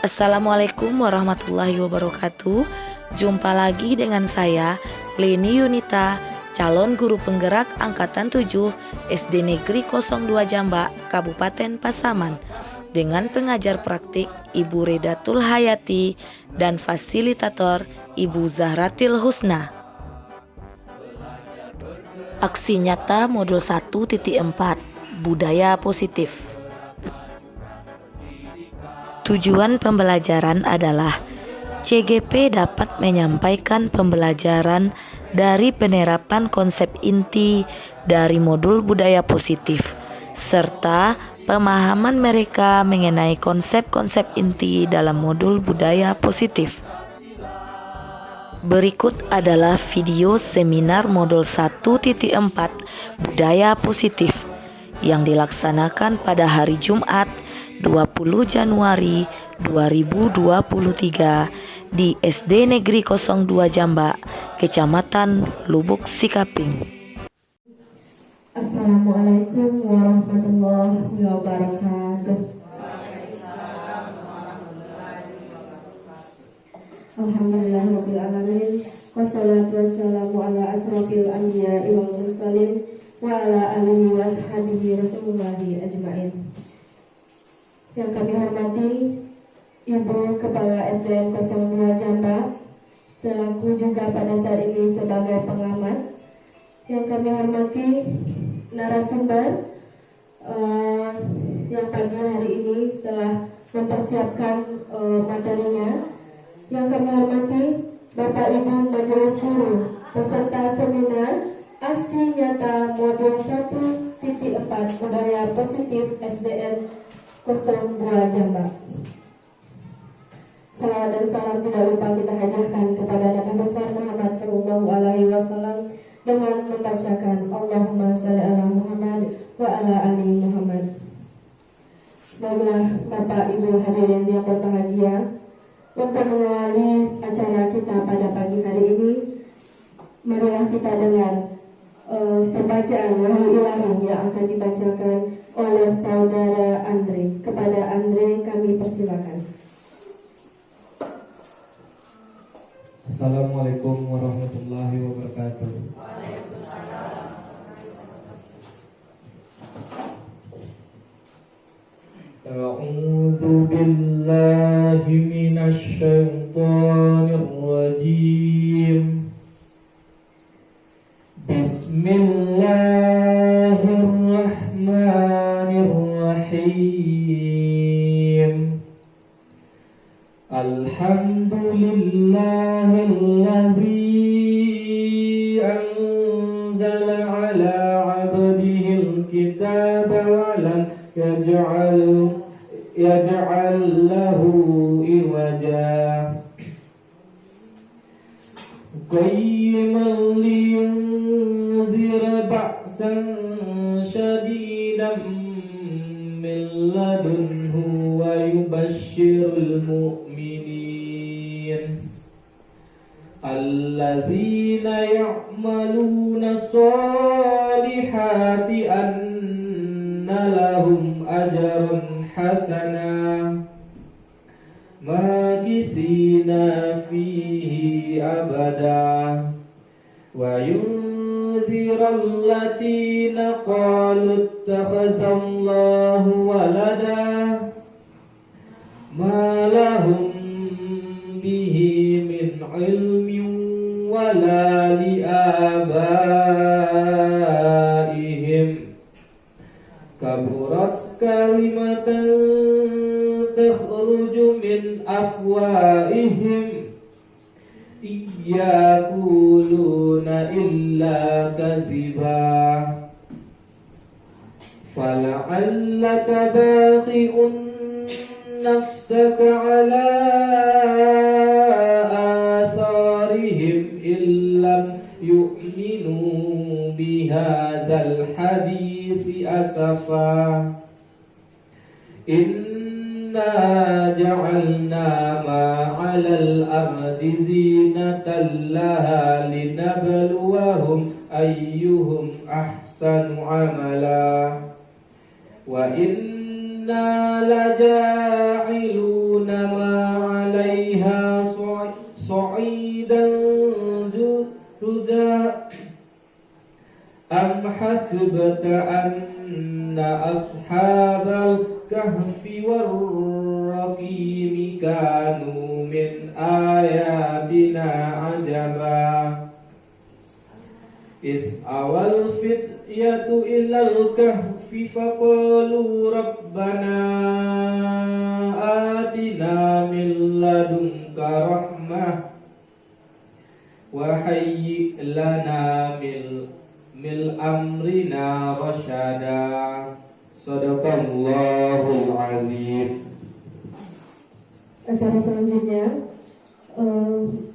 Assalamualaikum warahmatullahi wabarakatuh. Jumpa lagi dengan saya, Leni Yunita, calon guru penggerak Angkatan 7 SD Negeri 02 Jamba, Kabupaten Pasaman, dengan pengajar praktik Ibu Redatul Hayati dan fasilitator Ibu Zahratil Husna. Aksi nyata modul 1.4 Budaya Positif. Tujuan pembelajaran adalah CGP dapat menyampaikan pembelajaran dari penerapan konsep inti dari modul budaya positif, serta pemahaman mereka mengenai konsep-konsep inti dalam modul budaya positif. Berikut adalah video seminar modul 1.4 Budaya Positif yang dilaksanakan pada hari Jumat 20 Januari 2023 di SD Negeri 02 Jamba, Kecamatan Lubuk Sikaping. Assalamualaikum warahmatullahi wabarakatuh. Alhamdulillahirabbil alamin. Wassalatu wassalamu ala asrofil anbiya'i wal mursalin wa ala alihi wa sahbihi rasulullahi ajmain. Yang kami hormati Ibu Kepala SDN 02 Jamba, selaku juga pada saat ini sebagai pengamat. Yang kami hormati narasumber yang pagi hari ini telah mempersiapkan materinya. Yang kami hormati Bapak Ibu Majelis Guru peserta seminar Aksi Nyata Modul 1.4 Budaya Positif SDN 02 Jamba. Salawat dan salam tidak lupa kita hadiahkan kepada Nabi besar Muhammad sallallahu alaihi wasallam dengan membacakan Allahumma shalli ala Muhammad wa ala ali Muhammad. Semoga Bapak Ibu hadirin yang berbahagia, untuk mengawali acara kita pada pagi hari ini, marilah kita dengar pembacaan wahyu ilahi yang akan dibacakan oleh saudara Andre. Kepada Andre kami persilakan. Assalamualaikum warahmatullahi wabarakatuh. A'udzu billahi minasy syaithanir rajim. Bismillahirrahmanirrahim. Alhamdulillahilladzi anzala ala 'abdihil kitaba wa lam yaj'al lahu iwaja qayyiman liyunzira ba'san shadidan min ladunhu wa yubashshirul mu'minin alladzina ya'maluna sholihati anna lahum ajran hasana makithina fihi abada wa yunzirul latina qalu ittakhadallahu walada ma lahum bihi min ilmin wala li abaihim kaburat kalimatan takhruju min afwaihim yaquluna illa kaziba fala'allaka baqi'un nafsaka ala atharihim illam yu'minu bihadzal hadisi asafa inna ja'alna ma 'alal ardi zinatan laha linabluwahum ayyuhum ahsanu amala wa inna laja'iluna ma حسدا جردا أم حسبت أن أصحاب الكهف والرقيم كانوا من آياتنا عجبا إذ أوى الفتية إلى الكهف فقالوا ربنا آتنا من لدنك رحمة وهيئ لنا من أمرنا رشدا Sadaqallahul azim. Acara selanjutnya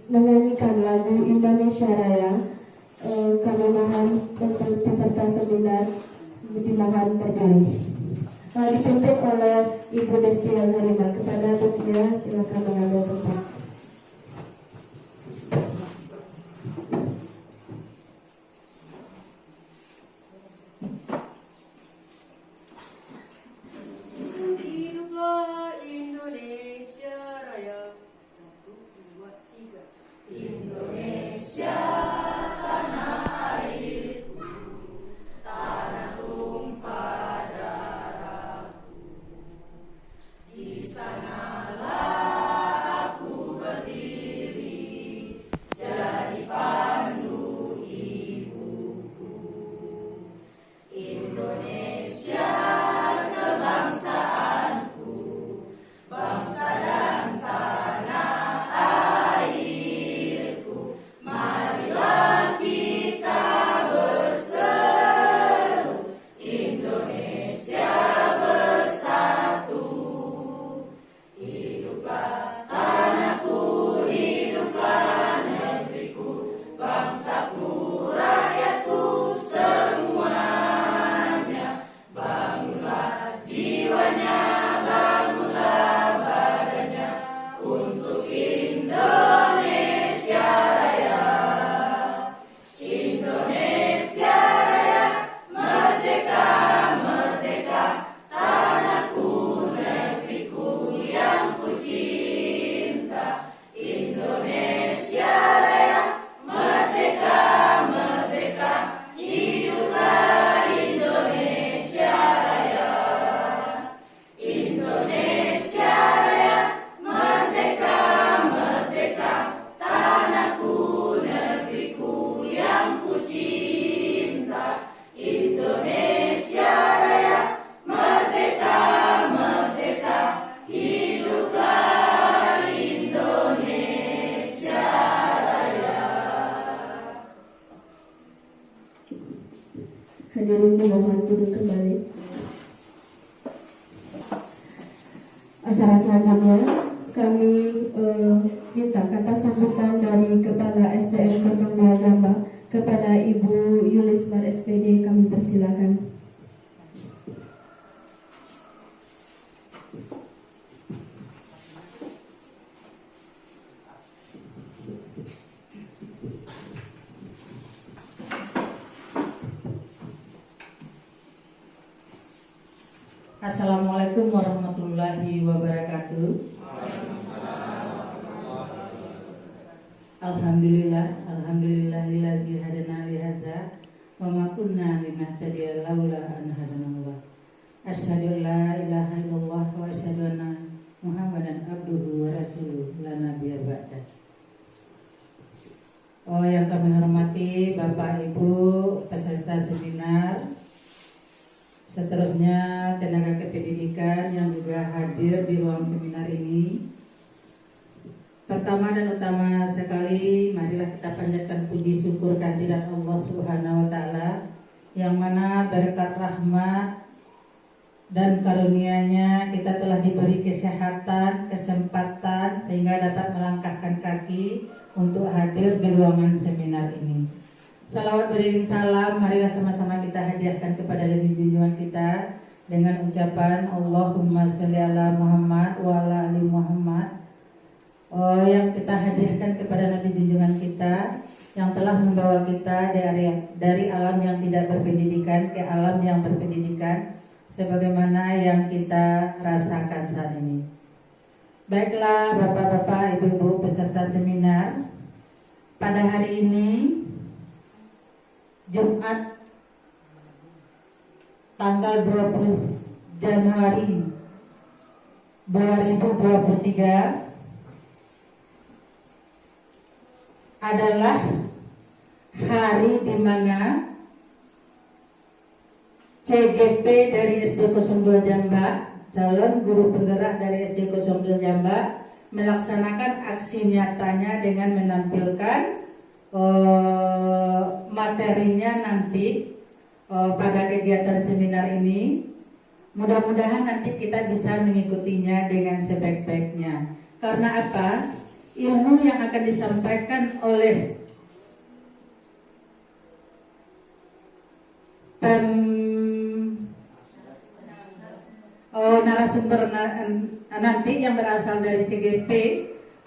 menyanyikan lagu Indonesia Raya. Kami mohon untuk peserta seminar dimohon berdiri. Dipimpin oleh Ibu Desti Azulina. Kepada Bu Tia, silakan mengambil tempat. Hiduplah Indonesia Raya. 1, 2, 3. Indonesia tanah airku, tanah tumpah darahku. Di sanalah aku berdiri, jadi pandu ibuku. Indonesia kebangsaanku, bangsa dan tanah airku. Marilah kita berseru, Indonesia bersatu. Hiduplah tanahku, hiduplah negeriku, bangsaku, rakyatku semuanya. Bangunlah jiwanya, bangunlah badannya untuk Indonesia Raya. Indonesia Raya, merdeka, merdeka, tanahku, negeriku yang ku cinta. Indonesia Raya, merdeka, merdeka, hiduplah Indonesia Raya. Indonesia Raya, merdeka, merdeka, tanahku, negeriku yang ku cinta. Indonesia Raya, merdeka, merdeka, hiduplah Indonesia Raya. Hadirin dimohon duduk kembali. Acara selanjutnya kami minta kata sambutan dari Kepala SDN 02 Jamba kepada Ibu Yulismar SPD. Kami persilakan. Assalamualaikum warahmatullahi wabarakatuh. Alhamdulillahillazi hadana li hadza wa ma kunna linahtadiya laula an hadanallah. Asyhadu an la ilaha illallah wa asyhadu anna Muhammadan abduhu wa rasuluhu la nabiyya ba'da. Oh, yang kami hormati Bapak Ibu peserta seminar, seterusnya tenaga kependidikan yang juga hadir di ruang seminar ini. Pertama dan utama sekali, marilah kita panjatkan puji syukur kehadirat Allah Subhanahu wa taala yang mana berkat rahmat dan karunia-Nya kita telah diberi kesehatan, kesempatan sehingga dapat melangkahkan kaki untuk hadir di ruangan seminar ini. Salawat beriring salam, marilah sama-sama kita hadiahkan kepada Nabi junjungan kita dengan ucapan Allahumma sholli ala Muhammad wa ala ali Muhammad. Oh, yang kita hadiahkan kepada Nabi junjungan kita yang telah membawa kita dari alam yang tidak berpendidikan ke alam yang berpendidikan, sebagaimana yang kita rasakan saat ini. Baiklah Bapak-bapak, Ibu-ibu peserta seminar, pada hari ini Jumat tanggal 20 Januari 2023 adalah hari di mana CGP dari SD 02 Jambak, calon guru penggerak dari SD 02 Jambak, melaksanakan aksi nyatanya dengan menampilkan materinya nanti pada kegiatan seminar ini. Mudah-mudahan nanti kita bisa mengikutinya dengan sebaik-baiknya. Karena apa? Ilmu yang akan disampaikan oleh narasumber nanti yang berasal dari CGP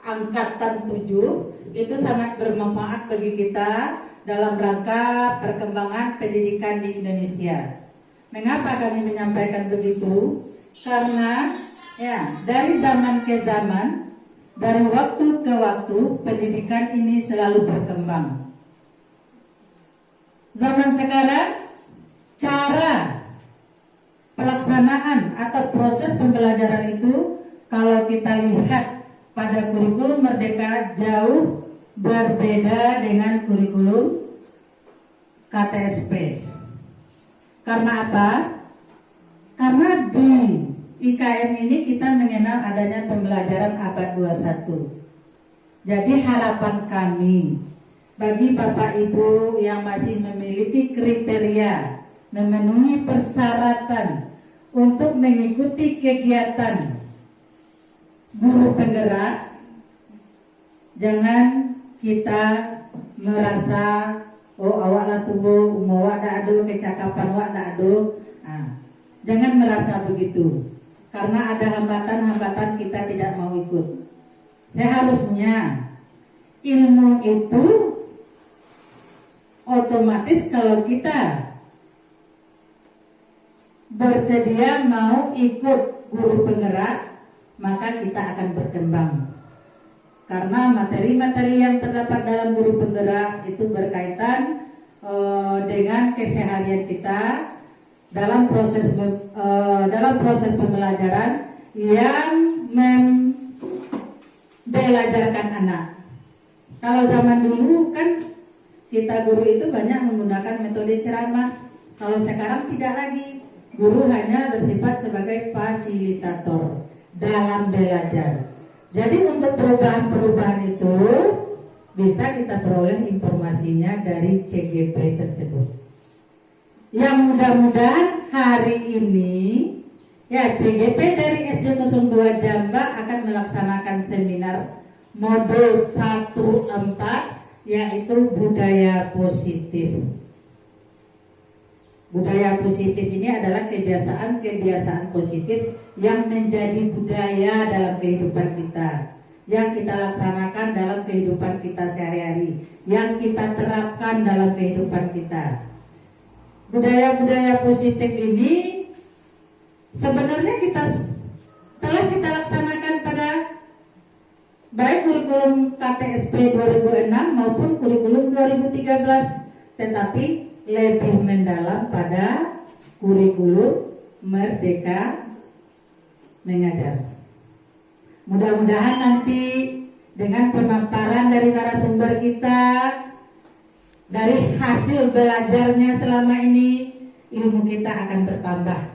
Angkatan 7 itu sangat bermanfaat bagi kita dalam rangka perkembangan pendidikan di Indonesia. Mengapa kami menyampaikan begitu? Karena ya, dari zaman ke zaman, dari waktu ke waktu, pendidikan ini selalu berkembang. Zaman sekarang, cara pelaksanaan atau proses pembelajaran itu kalau kita lihat pada kurikulum Merdeka jauh berbeda dengan kurikulum KTSP. Karena apa? Karena di IKM ini kita mengenal adanya pembelajaran abad 21. Jadi harapan kami bagi Bapak Ibu yang masih memiliki kriteria, memenuhi persyaratan untuk mengikuti kegiatan guru penggerak, jangan kita merasa awak lah tunggu wak dak ado kecakapan wak dak ado. Jangan merasa begitu, karena ada hambatan-hambatan kita tidak mau ikut. Seharusnya ilmu itu otomatis kalau kita bersedia mau ikut guru penggerak, maka kita akan berkembang. Karena materi-materi yang terdapat dalam guru penggerak itu berkaitan dengan keseharian kita dalam proses pembelajaran yang membelajarkan anak. Kalau zaman dulu kan kita guru itu banyak menggunakan metode ceramah. Kalau sekarang tidak lagi. Guru hanya bersifat sebagai fasilitator dalam belajar. Jadi untuk perubahan-perubahan itu bisa kita peroleh informasinya dari CGP tersebut. Yang mudah-mudahan hari ini ya CGP dari SD 02 Jambak akan melaksanakan seminar modul 14 yaitu budaya positif. Budaya positif ini adalah kebiasaan-kebiasaan positif yang menjadi budaya dalam kehidupan kita, yang kita laksanakan dalam kehidupan kita sehari-hari, yang kita terapkan dalam kehidupan kita. Budaya-budaya positif ini sebenarnya telah kita laksanakan pada baik kurikulum KTSP 2006 maupun kurikulum 2013, tetapi lebih mendalam pada kurikulum Merdeka Mengajar. Mudah-mudahan nanti dengan pemaparan dari narasumber kita, dari hasil belajarnya selama ini, ilmu kita akan bertambah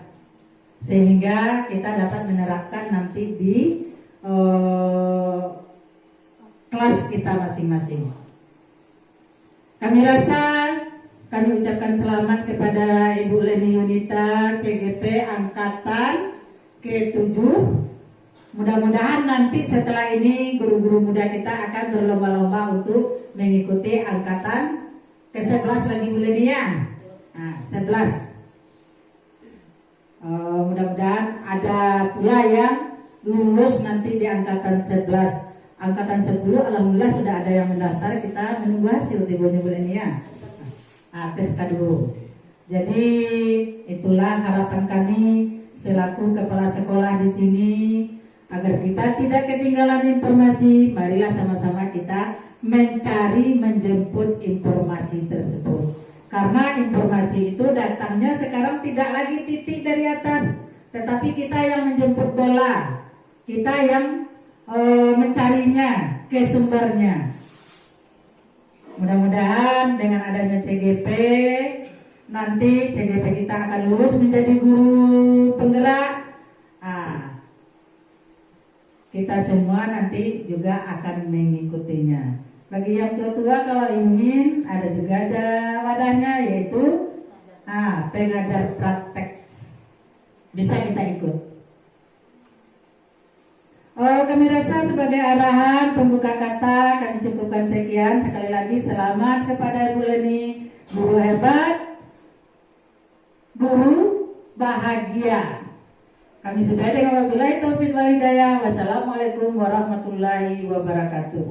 sehingga kita dapat menerapkan nanti di kelas kita masing-masing. Kami ucapkan selamat kepada Ibu Leni Yunita CGP Angkatan ke-7. Mudah-mudahan nanti setelah ini guru-guru muda kita akan berlomba-lomba untuk mengikuti angkatan ke-11 lagi Bu Leni ya. 11. Mudah-mudahan ada pula yang lulus nanti di angkatan 11. Angkatan 10 alhamdulillah sudah ada yang mendaftar, kita menunggu hasil tibonya Bu Leni ya. Tes K2. Jadi itulah harapan kami selaku kepala sekolah di sini, agar kita tidak ketinggalan informasi. Marilah sama-sama kita mencari, menjemput informasi tersebut. Karena informasi itu datangnya sekarang tidak lagi titik dari atas, tetapi kita yang menjemput bola, kita yang mencarinya ke sumbernya. Mudah-mudahan dengan adanya CGP, nanti CGP kita akan lulus menjadi guru penggerak. Kita semua nanti juga akan mengikutinya. Bagi yang tua-tua kalau ingin, ada juga ada wadahnya, yaitu pengajar praktek. Bisa kita ikut. Kami rasa sebagai arahan pembuka kata kami cukupkan sekian. Sekali lagi selamat kepada Ibu Leni, guru hebat, guru bahagia. Kami sudah dengan wabillahi taufiq wal hidayah. Wassalamualaikum warahmatullahi wabarakatuh.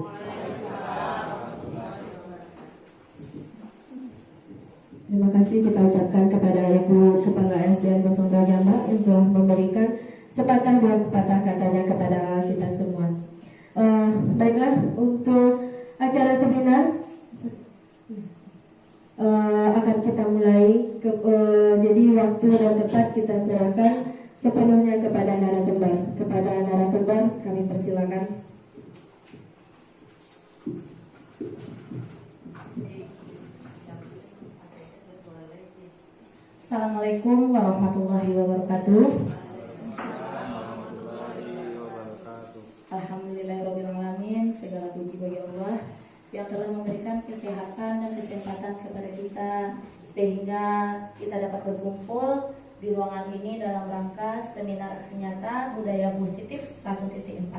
Terima kasih kita ucapkan kepada Ibu Kepala SDN 02 Jambak yang telah memberikan sepatah dua patah katanya kepada kita semua. Baiklah, untuk acara seminar akan kita mulai. Jadi waktu dan tempat kita serahkan sepenuhnya kepada narasumber. Kepada narasumber kami persilakan. Assalamualaikum warahmatullahi wabarakatuh. Alhamdulillahirrahmanirrahim. Segala puji bagi Allah yang telah memberikan kesehatan dan kesempatan kepada kita sehingga kita dapat berkumpul di ruangan ini dalam rangka seminar aksi nyata budaya positif 1.4.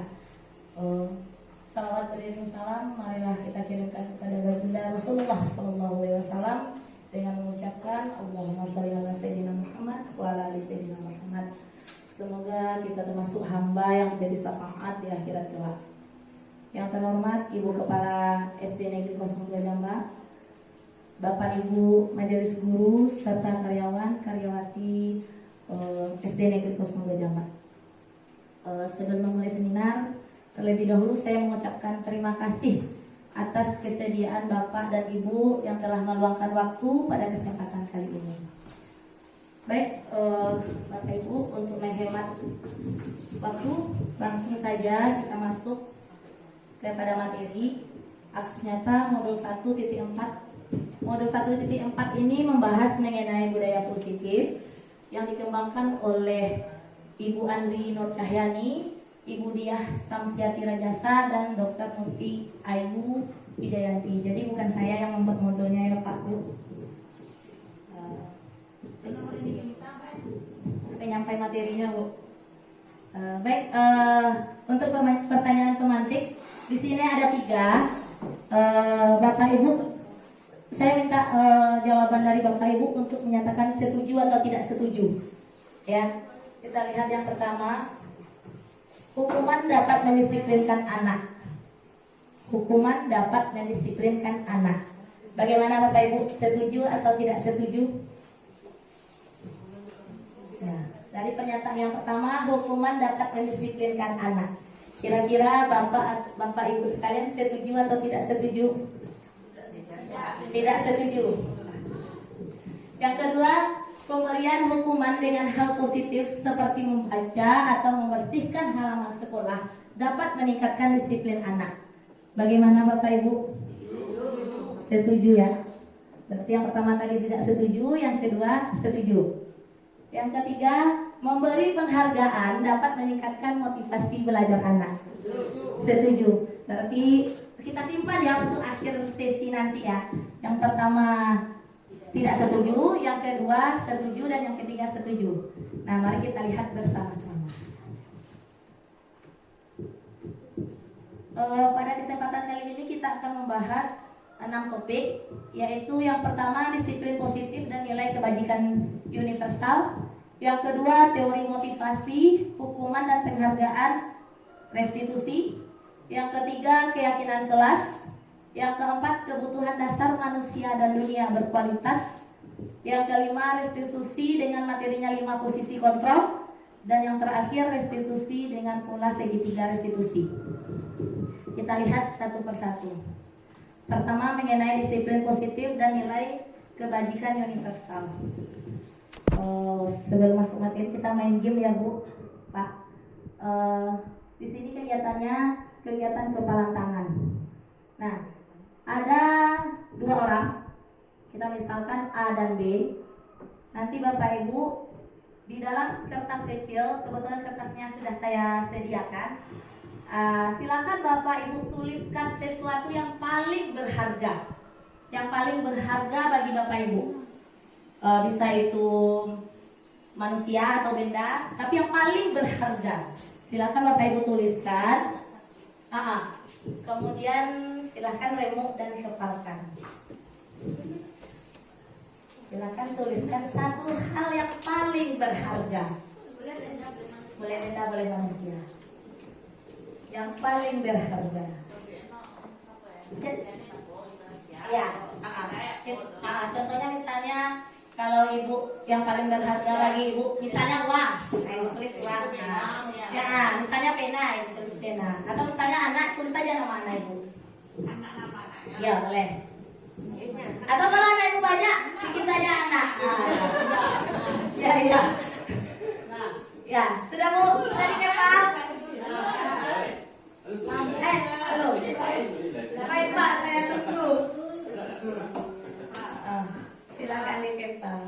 Salawat beriring salam marilah kita kirimkan kepada baginda Rasulullah SAW dengan mengucapkan Allahumma sholli ala sayyidina Muhammad wa ala ali sayyidina Muhammad. Semoga kita termasuk hamba yang menjadi syafaat di akhirat kelak. Yang terhormat Ibu Kepala SD Negeri 02 Jambak, Bapak Ibu Majelis Guru serta karyawan karyawati SD Negeri 02 Jambak. Sebelum memulai seminar, terlebih dahulu saya mengucapkan terima kasih atas kesediaan Bapak dan Ibu yang telah meluangkan waktu pada kesempatan kali ini. Baik, Bapak Ibu, untuk menghemat waktu, langsung saja kita masuk kepada materi aksi nyata modul 1.4. Modul 1.4 ini membahas mengenai budaya positif yang dikembangkan oleh Ibu Andri Nur Cahyani, Ibu Diah Samsiati Rajasa, dan Dr. Muti Ayu Wijayanti. Jadi bukan saya yang membuat modulnya ya Pak Bu. Penyampai materinya Bu. Baik, untuk pertanyaan pemantik di sini ada 3. Bapak Ibu, saya minta jawaban dari Bapak Ibu untuk menyatakan setuju atau tidak setuju. Ya, kita lihat yang pertama. Hukuman dapat mendisiplinkan anak. Hukuman dapat mendisiplinkan anak. Bagaimana Bapak Ibu, setuju atau tidak setuju? Ya, dari pernyataan yang pertama, hukuman dapat mendisiplinkan anak. Kira-kira Bapak Ibu sekalian setuju atau tidak setuju? Tidak setuju. Yang kedua, pemberian hukuman dengan hal positif seperti membaca atau membersihkan halaman sekolah dapat meningkatkan disiplin anak. Bagaimana Bapak Ibu? Setuju ya. Berarti yang pertama tadi tidak setuju, yang kedua setuju. Yang ketiga, memberi penghargaan dapat meningkatkan motivasi belajar anak. Setuju. Berarti kita simpan ya untuk akhir sesi nanti ya. Yang pertama tidak setuju, yang kedua setuju, dan yang ketiga setuju. Nah, mari kita lihat bersama-sama. Pada kesempatan kali ini kita akan membahas 6 topik, yaitu yang pertama disiplin positif dan nilai kebajikan universal. Yang kedua teori motivasi, hukuman dan penghargaan, restitusi. Yang ketiga keyakinan kelas. Yang keempat, kebutuhan dasar manusia dan dunia berkualitas. Yang kelima, restitusi dengan materinya 5 posisi kontrol. Dan yang terakhir, restitusi dengan pola segitiga restitusi. Kita lihat satu persatu. Pertama mengenai disiplin positif dan nilai kebajikan universal. Sebelum masuk materi kita main game ya Bu, Pak. Di sini kegiatannya kegiatan kepalan tangan. Nah, ada 2 orang. Kita misalkan A dan B. Nanti Bapak Ibu di dalam kertas kecil, kebetulan kertasnya sudah saya sediakan. Silakan Bapak Ibu tuliskan sesuatu yang paling berharga, yang paling berharga bagi Bapak Ibu. Bisa itu manusia atau benda, tapi yang paling berharga. Silakan Bapak Ibu tuliskan. Kemudian silakan remuk dan kepalkan. Silakan tuliskan satu hal yang paling berharga. Boleh benda, boleh manusia. Yang paling berharga. Ya, contohnya misalnya kalau ibu yang paling berharga bagi ibu, misalnya uang, ibu tulis uang. Ya, misalnya pena, ibu tulis pena. Atau misalnya anak, tulis saja nama anak ibu. Ya, boleh. Atau kalau anak ibu banyak, bikin saja anak. Ya. Ya, sudah Bu, sudah dikepal. Halo. Baik Pak, saya tunggu. Silakan dikepal.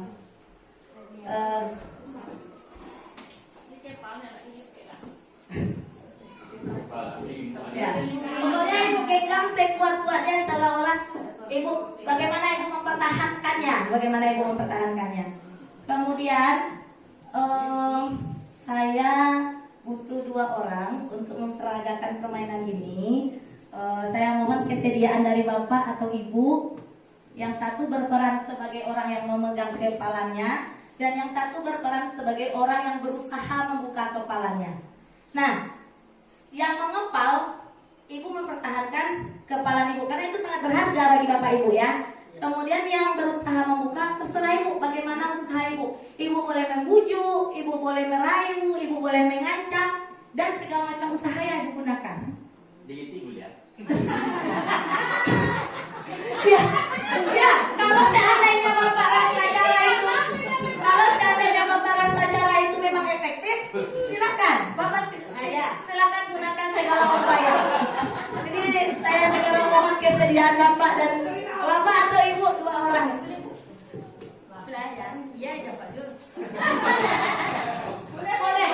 Ya. Pokoknya ibu pegang sekuat-kuatnya seolah-olah ibu bagaimana ibu mempertahankannya. Kemudian saya butuh 2 orang untuk memperagakan permainan ini. Saya mohon kesediaan dari Bapak atau Ibu. Yang satu berperan sebagai orang yang memegang kepalannya, dan yang satu berperan sebagai orang yang berusaha membuka kepalanya. Nah, yang mengepal, Ibu mempertahankan kepala Ibu karena itu sangat berharga bagi Bapak Ibu ya. Kemudian yang berusaha membuka, terserah Ibu bagaimana usaha Ibu. Ibu boleh membujuk, Ibu boleh merayu, Ibu boleh mengancam, dan segala macam usaha yang Ibu gunakan. Ya, kalau seandainya Bapak rasa cara itu memang efektif, silakan Bapak silakan gunakan segala upaya. Jadi saya segera mohon kesediaan Bapak dan Bapak atau Ibu 2 orang. Pelayan, iya ya Pak Jun. Boleh.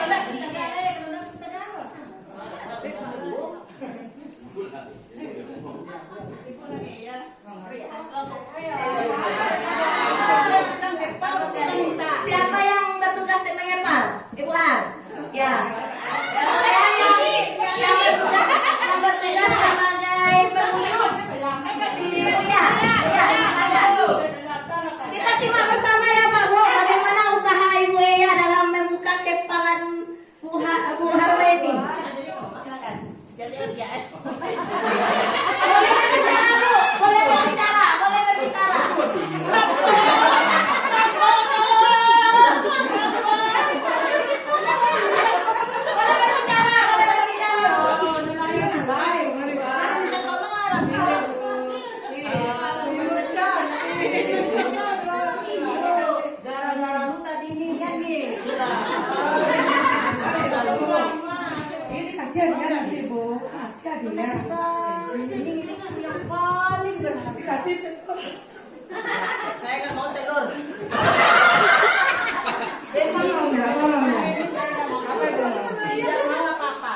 Siapa yang bertugas mengepal? Ibu Al. Ya. Yang bertugas sebagai pemulung. Kita simak bersama ya Pak Bu, bagaimana usaha Ibu Eya dalam membuka kepalan Bu Harleni. Silakan. Boleh berbicara Bu, boleh berbicara. Saya nggak mau telur. Tidak mau apa-apa.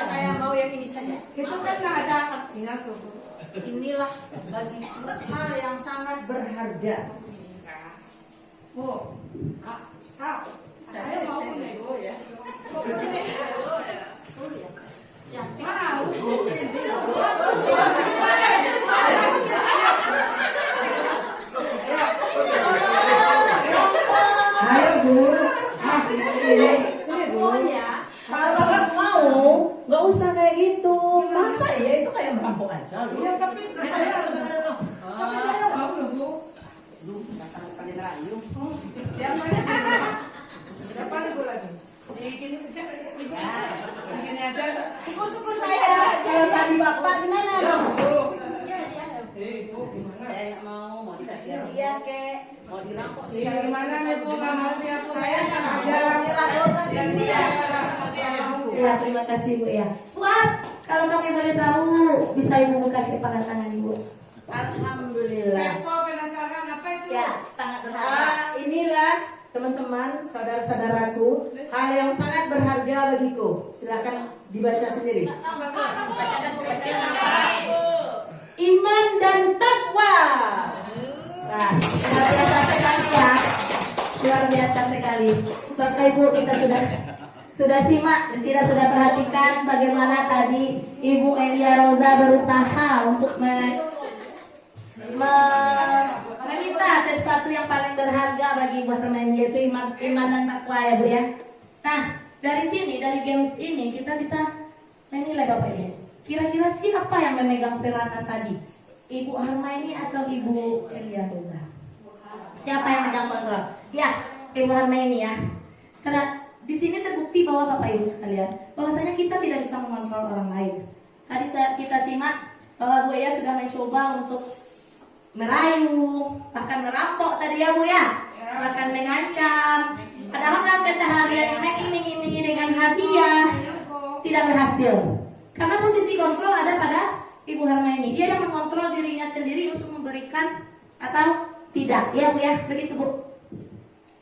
Saya mau yang ini saja. Itu kan nggak ada artinya tuh. Inilah bagi hal yang sangat berharga. Oh, saya mau nego ya. Ya mau. Ayo Bu. Kalau mau, nggak usah kayak gitu. Masa ya itu kayak merampok aja. Iya tapi saya mau loh Bu. Lu dasar kalian rayu. Yang mana? Berapa Bu lagi? Gini aja. Syukur saya. Kalau tadi nggak mau dikasih hadiah kek, mau dirampok sih. Gimana nih Bu, nggak mau sih aku? Saya nggak mau Ada. gantian. Ya, terima kasih Bu ya. Buat kalau kami boleh tahu bisa Ibu buka kepada tangan Ibu. Alhamdulillah. Kepo penasaran apa itu? Ya, sangat berharga. Inilah teman-teman, saudara-saudaraku, hal yang sangat berharga bagiku. Silakan dibaca sendiri. Iman dan takwa. Nah, luar biasa sekali ya. Luar biasa sekali. Bapak Ibu kita sudah simak dan kita sudah perhatikan bagaimana tadi Ibu Elia Roza berusaha untuk meminta sesuatu yang paling berharga bagi Ibu Hermain, yaitu iman dan takwa ya Bu ya. Nah, dari sini, dari games ini kita bisa menilai Bapak Ibu. Kira-kira siapa yang memegang peranan tadi? Ibu Hermaini atau Ibu Elia Roza? Siapa yang megang kontrol? Ya, Ibu Hermaini ya. Karena di sini terbukti bahwa Bapak Ibu sekalian, bahwasanya kita tidak bisa mengontrol orang lain. Tadi kita simak bahwa Bu Eya sudah mencoba untuk merayu, bahkan merampok tadi ya Bu ya, bahkan mengancam. Padahal dalam keseharian mengiming-imingi dengan hadiah tidak berhasil. Karena posisi kontrol ada pada Ibu Hermaini. Dia yang mengontrol dirinya sendiri untuk memberikan atau tidak. Ya Bu ya, begitu Bu.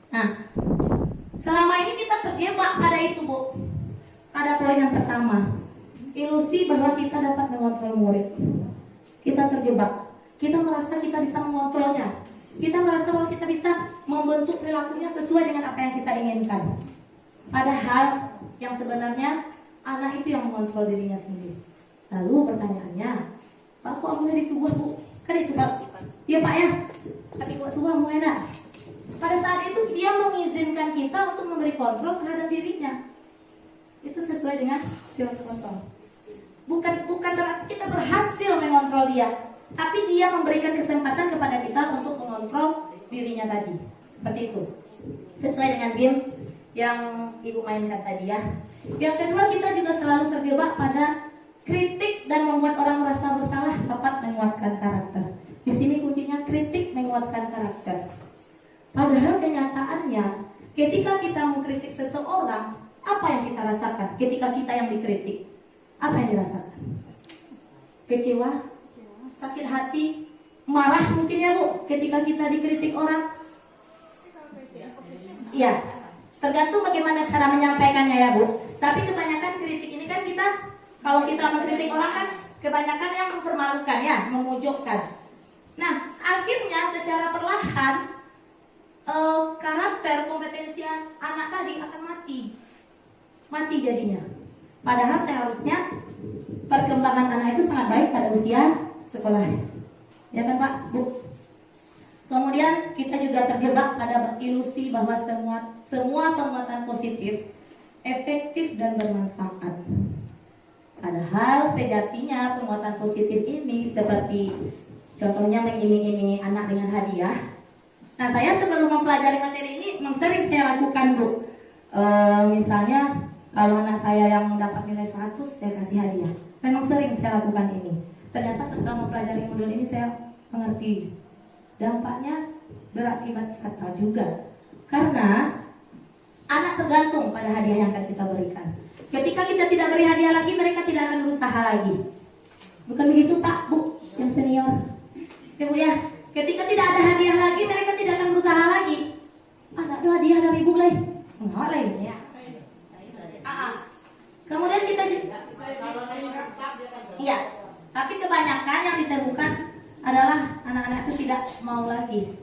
Nah, selama ini kita terjebak pada itu Bu. Pada poin yang pertama, ilusi bahwa kita dapat mengontrol murid. Kita terjebak. Kita merasa kita bisa mengontrolnya. Kita merasa bahwa kita bisa membentuk perilakunya sesuai dengan apa yang kita inginkan. Padahal yang sebenarnya anak itu yang mengontrol dirinya sendiri. Lalu pertanyaannya, Pak, kok aku disuguh Bu? Kan itu Pak. Iya Pak ya. Tapi kok suguh mau enak. Pada saat itu dia mengizinkan kita untuk memberi kontrol terhadap dirinya. Itu sesuai dengan sifat kontrol. Bukan berarti kita berhasil mengontrol dia, tapi dia memberikan kesempatan kepada kita untuk mengontrol dirinya tadi. Seperti itu. Sesuai dengan games yang Ibu mainkan tadi ya. Yang kedua, kita juga selalu terjebak pada kritik dan membuat orang merasa bersalah dapat menguatkan karakter. Di sini kuncinya kritik menguatkan karakter. Padahal kenyataannya, ketika kita mengkritik seseorang, apa yang kita rasakan? Ketika kita yang dikritik, apa yang dirasakan? Kecewa, sakit hati, marah mungkin ya Bu. Ketika kita dikritik orang, iya, tergantung bagaimana cara menyampaikannya ya Bu. Tapi kebanyakan kritik ini kan kita, kalau kita mengkritik orang kan kebanyakan yang mempermalukan ya, memojokkan. Nah, akhirnya secara perlahan karakter kompetensi anak tadi akan mati jadinya. Padahal seharusnya perkembangan anak itu sangat baik pada usia sekolah, ya kan Pak, Bu. Kemudian kita juga terjebak pada ilusi bahwa semua penguatan positif efektif dan bermanfaat. Padahal sejatinya penguatan positif ini seperti contohnya mengiming-imingi anak dengan hadiah. Nah, saya sebelum mempelajari materi ini memang sering saya lakukan Bu. Misalnya kalau anak saya yang mendapat nilai 100, saya kasih hadiah. Memang sering saya lakukan ini. Ternyata setelah mempelajari modul ini saya mengerti dampaknya berakibat fatal juga. Karena anak tergantung pada hadiah yang akan kita berikan. Ketika kita tidak beri hadiah lagi, mereka tidak akan berusaha lagi. Bukan begitu Pak, Bu, yang senior? Ya Bu ya, ketika tidak ada hadiah lagi, mereka tidak akan berusaha lagi. Nggak ada hadiah dari Ibu lain. Enggak lain ya. Kemudian kita iya, tapi kebanyakan yang ditemukan adalah anak-anak itu tidak mau lagi.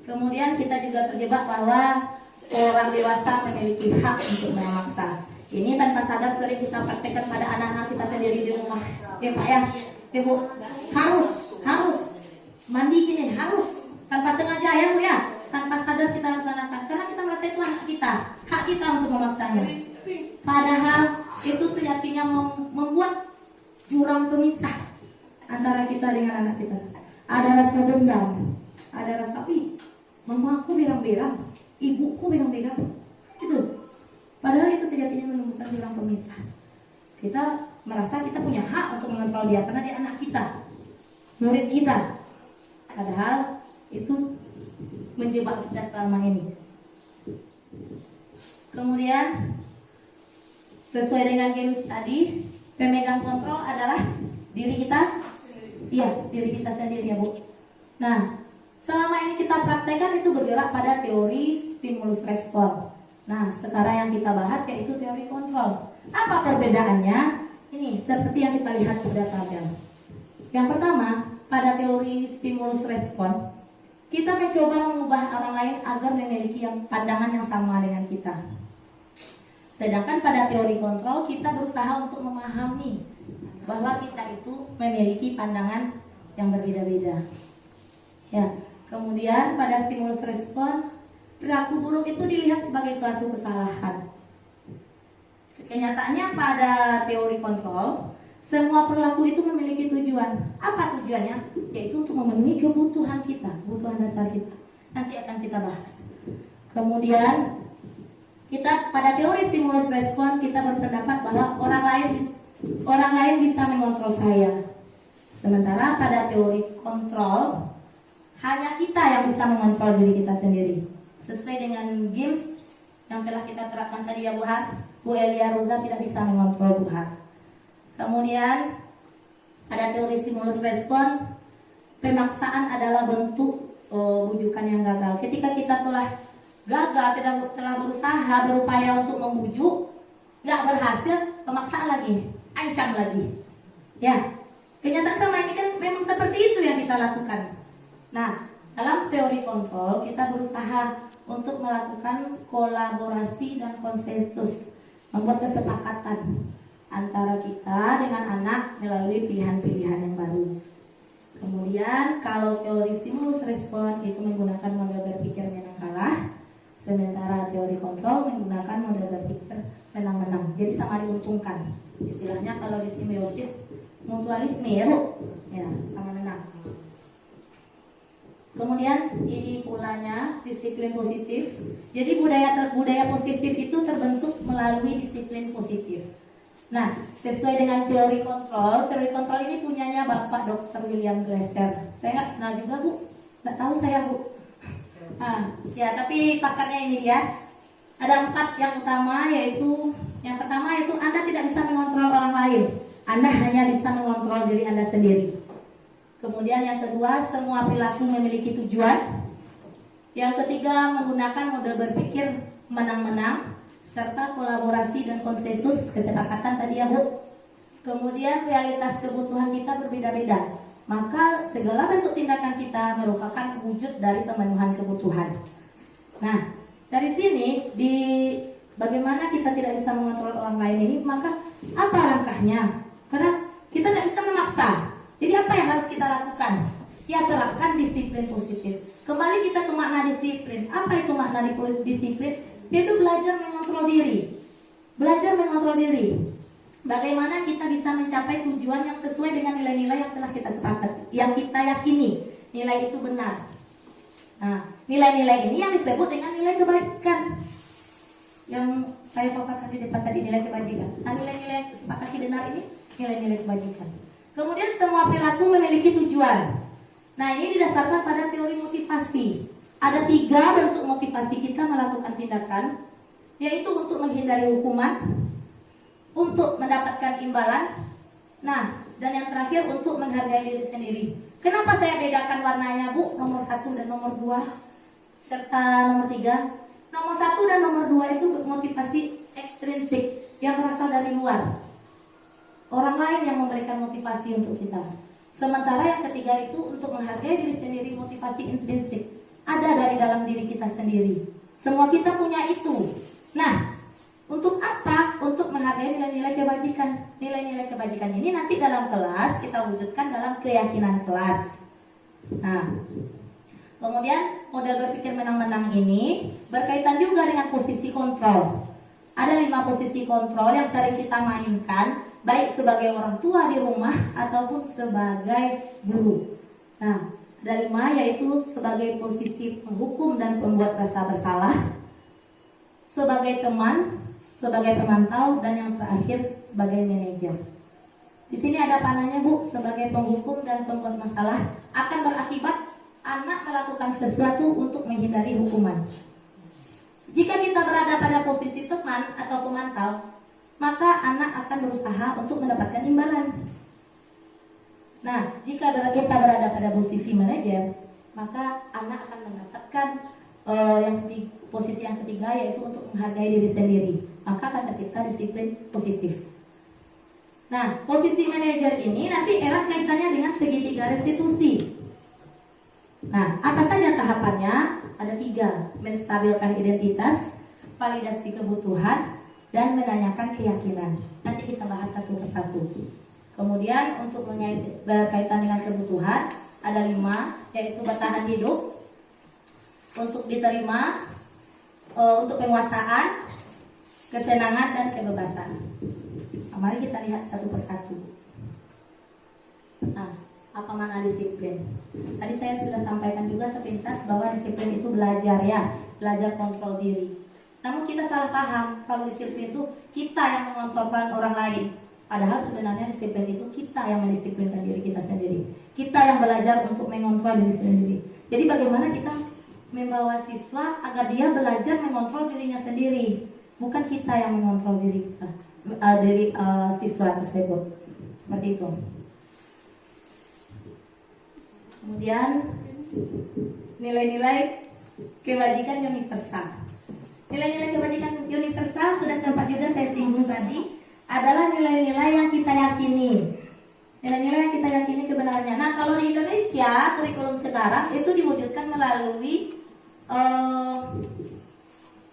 Kemudian kita juga terjebak bahwa orang dewasa memiliki hak untuk memaksa. Ini tanpa sadar sering kita praktekkan pada anak-anak kita sendiri di rumah. Ya Pak ya, Ibu harus mandi gini, harus tanpa sengaja ya Bu ya, tanpa sadar kita laksanakan karena kita merasa itu anak kita, hak kita untuk memaksanya. Padahal itu sejatinya membuat jurang pemisah antara kita dengan anak kita. Ada rasa dendam, ada rasa mamaku berang-berang, ibuku berang-berang, itu. Padahal itu sejatinya menumbuhkan jurang pemisah. Kita merasa kita punya hak untuk mengontrol dia karena dia anak kita, murid kita. Padahal itu menjebak kita selama ini. Kemudian sesuai dengan games tadi, pemegang kontrol adalah diri kita. Iya, diri kita sendiri ya Bu. Nah, selama ini kita praktekkan itu bergerak pada teori stimulus respon. Nah, sekarang yang kita bahas yaitu teori kontrol. Apa perbedaannya? Ini seperti yang kita lihat pada tabel. Yang pertama, pada teori stimulus respon, kita mencoba mengubah orang lain agar memiliki pandangan yang sama dengan kita. Sedangkan pada teori kontrol, kita berusaha untuk memahami bahwa kita itu memiliki pandangan yang berbeda-beda. Ya, kemudian pada stimulus respon, perilaku buruk itu dilihat sebagai suatu kesalahan. Kenyataannya pada teori kontrol, semua perilaku itu memiliki tujuan. Apa tujuannya? Yaitu untuk memenuhi kebutuhan kita, kebutuhan dasar kita. Nanti akan kita bahas. Kemudian kita pada teori stimulus respon, kita berpendapat bahwa orang lain bisa mengontrol saya. Sementara pada teori kontrol, hanya kita yang bisa mengontrol diri kita sendiri. Sesuai dengan games yang telah kita terapkan tadi ya Bu Har, Bu Elia Roza tidak bisa mengontrol Bu Har. Kemudian ada teori stimulus respon, pemaksaan adalah bentuk bujukan yang gagal. Ketika kita telah gagal, telah berusaha berupaya untuk membujuk, nggak berhasil, pemaksaan lagi, ancam lagi. Ya, kenyataan sama ini kan memang seperti itu yang kita lakukan. Nah, dalam teori kontrol kita berusaha untuk melakukan kolaborasi dan konsensus, membuat kesepakatan antara kita dengan anak melalui pilihan-pilihan yang baru. Kemudian kalau teori stimulus respon itu menggunakan model berpikir menang kalah, sementara teori kontrol menggunakan model berpikir menang-menang. Jadi sama diuntungkan. Istilahnya kalau di simbiosis mutualisme ya Bu, ya sama menang. Kemudian ini pulanya disiplin positif. Jadi budaya positif itu terbentuk melalui disiplin positif. Nah, sesuai dengan teori kontrol ini punyanya Bapak Dr. William Glasser. Saya nggak kenal juga Bu, nggak tahu saya Bu. Nah, ya tapi pakarnya ini dia. Ada 4 yang utama, yaitu yang pertama yaitu Anda tidak bisa mengontrol orang lain. Anda hanya bisa mengontrol diri Anda sendiri. Kemudian yang kedua, semua perilaku memiliki tujuan. Yang ketiga, menggunakan model berpikir menang-menang serta kolaborasi dan konsensus, kesepakatan tadi ya Bu. Kemudian realitas kebutuhan kita berbeda-beda, maka segala bentuk tindakan kita merupakan wujud dari pemenuhan kebutuhan. Nah, dari sini di bagaimana kita tidak bisa mengontrol orang lain ini, maka apa langkahnya? Karena kita tidak bisa memaksa. Jadi apa yang harus kita lakukan? Ya, terapkan disiplin positif. Kembali kita ke makna disiplin. Apa itu makna disiplin? Yaitu belajar mengontrol diri. Belajar mengontrol diri. Bagaimana kita bisa mencapai tujuan yang sesuai dengan nilai-nilai yang telah kita sepakati, yang kita yakini nilai itu benar. Nah, nilai-nilai ini yang disebut dengan nilai kebajikan. Yang saya sepakati di depan tadi, nilai kebajikan. Nah, nilai-nilai yang sepakati benar ini nilai-nilai kebajikan. Kemudian semua perilaku memiliki tujuan. Nah, ini didasarkan pada teori motivasi. Ada 3 bentuk motivasi kita melakukan tindakan, yaitu untuk menghindari hukuman, untuk mendapatkan imbalan, nah, dan yang terakhir untuk menghargai diri sendiri. Kenapa saya bedakan warnanya Bu? Nomor 1 dan nomor 2 serta nomor 3. Nomor 1 dan nomor 2 itu motivasi ekstrinsik yang berasal dari luar. Orang lain yang memberikan motivasi untuk kita. Sementara yang ketiga itu untuk menghargai diri sendiri, motivasi intrinsik. Ada dari dalam diri kita sendiri. Semua kita punya itu. Nah, untuk apa? Untuk menghargai nilai-nilai kebajikan. Nilai-nilai kebajikan ini nanti dalam kelas kita wujudkan dalam keyakinan kelas. Nah, kemudian model berpikir menang-menang ini berkaitan juga dengan posisi kontrol. Ada 5 posisi kontrol yang sering kita mainkan, baik sebagai orang tua di rumah ataupun sebagai guru. Nah, ada 5, yaitu sebagai posisi penghukum dan pembuat rasa bersalah, sebagai teman, sebagai pemantau, dan yang terakhir sebagai manajer. Di sini ada panahnya Bu, sebagai penghukum dan pembuat masalah akan berakibat melakukan sesuatu untuk menghindari hukuman. Jika kita berada pada posisi teman atau pemantau, maka anak akan berusaha untuk mendapatkan imbalan. Nah, jika kita berada pada posisi manajer, maka anak akan mendapatkan posisi yang ketiga, yaitu untuk menghargai diri sendiri. Maka akan tercipta disiplin positif. Nah, posisi manajer ini nanti erat kaitannya dengan segitiga restitusi. Nah, apa saja tahapannya? Ada 3: menstabilkan identitas, validasi kebutuhan, dan menanyakan keyakinan. Nanti kita bahas satu persatu. Kemudian untuk berkaitan dengan kebutuhan ada 5, yaitu bertahan hidup, untuk diterima, untuk penguasaan, kesenangan, dan kebebasan. Nah, mari kita lihat satu persatu. Nah, apa makna disiplin? Tadi saya sudah sampaikan juga sepintas bahwa disiplin itu belajar, ya, belajar kontrol diri. Namun kita salah paham kalau disiplin itu kita yang mengontrolkan orang lain. Padahal sebenarnya disiplin itu kita yang mendisiplinkan diri kita sendiri. Kita yang belajar untuk mengontrol diri sendiri. Jadi bagaimana kita membawa siswa agar dia belajar mengontrol dirinya sendiri, bukan kita yang mengontrol diri kita, siswa tersebut. Seperti itu. Kemudian nilai-nilai kebajikan universal. Nilai-nilai kebajikan universal sudah sempat juga saya singgung tadi, adalah nilai-nilai yang kita yakini. Nilai-nilai yang kita yakini kebenarannya. Nah, kalau di Indonesia, kurikulum sekarang itu diwujudkan melalui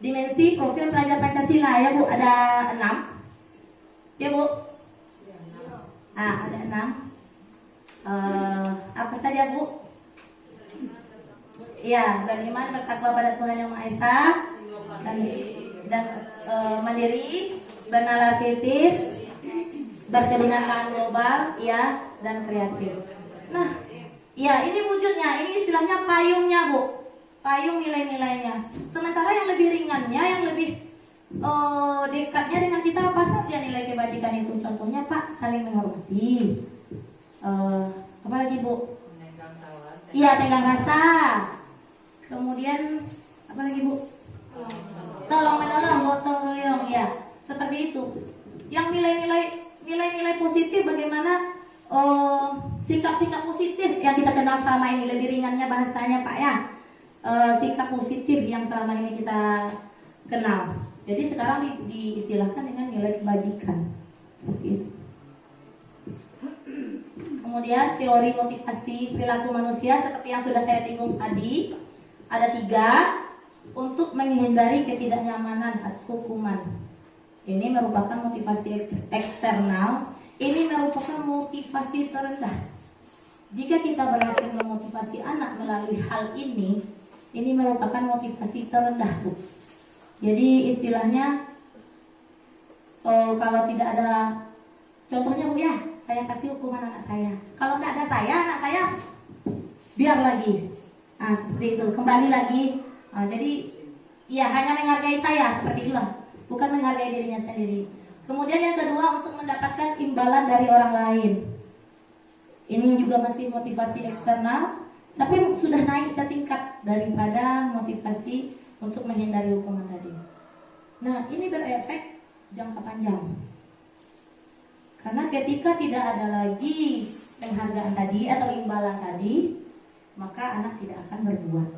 dimensi profil pelajar Pancasila, ya Bu, ada 6. Ya Bu? Ada 6. Apa saja Bu? Ya, beriman, bertakwa pada Tuhan Yang Maha Esa, dan mandiri, bernalar kritis, berkebinekaan global, ya, dan kreatif. Nah, ya, ini wujudnya, ini istilahnya payungnya Bu, payung nilai-nilainya. Sementara yang lebih ringannya, yang lebih dekatnya dengan kita apa saja nilai kebajikan itu? Contohnya Pak, saling menghormati. Apa lagi Bu? Iya, tenggang rasa. Kemudian apa lagi Bu? Tolong menolong, gotong royong, ya. Seperti itu. Yang nilai-nilai positif, bagaimana sikap-sikap positif yang kita kenal selama ini, lebih ringannya bahasanya Pak, ya. Sikap positif yang selama ini kita kenal. Jadi sekarang diistilahkan dengan nilai kebajikan. Seperti itu. Kemudian teori motivasi perilaku manusia seperti yang sudah saya singgung tadi, ada 3, untuk menghindari ketidaknyamanan atau hukuman. Ini merupakan motivasi eksternal. Ini merupakan motivasi terendah. Jika kita berhasil memotivasi anak melalui hal ini merupakan motivasi terendah Bu. Jadi istilahnya kalau tidak ada contohnya Bu, ya, saya kasih hukuman anak saya. Kalau tidak ada saya, anak saya biar lagi. Nah, seperti itu, kembali lagi. Jadi ya hanya menghargai saya, seperti itulah, bukan menghargai dirinya sendiri. Kemudian yang kedua, untuk mendapatkan imbalan dari orang lain. Ini juga masih motivasi eksternal, tapi sudah naik setingkat daripada motivasi untuk menghindari hukuman tadi. Nah, ini berefek jangka panjang. Karena ketika tidak ada lagi penghargaan tadi atau imbalan tadi, maka anak tidak akan berbuat.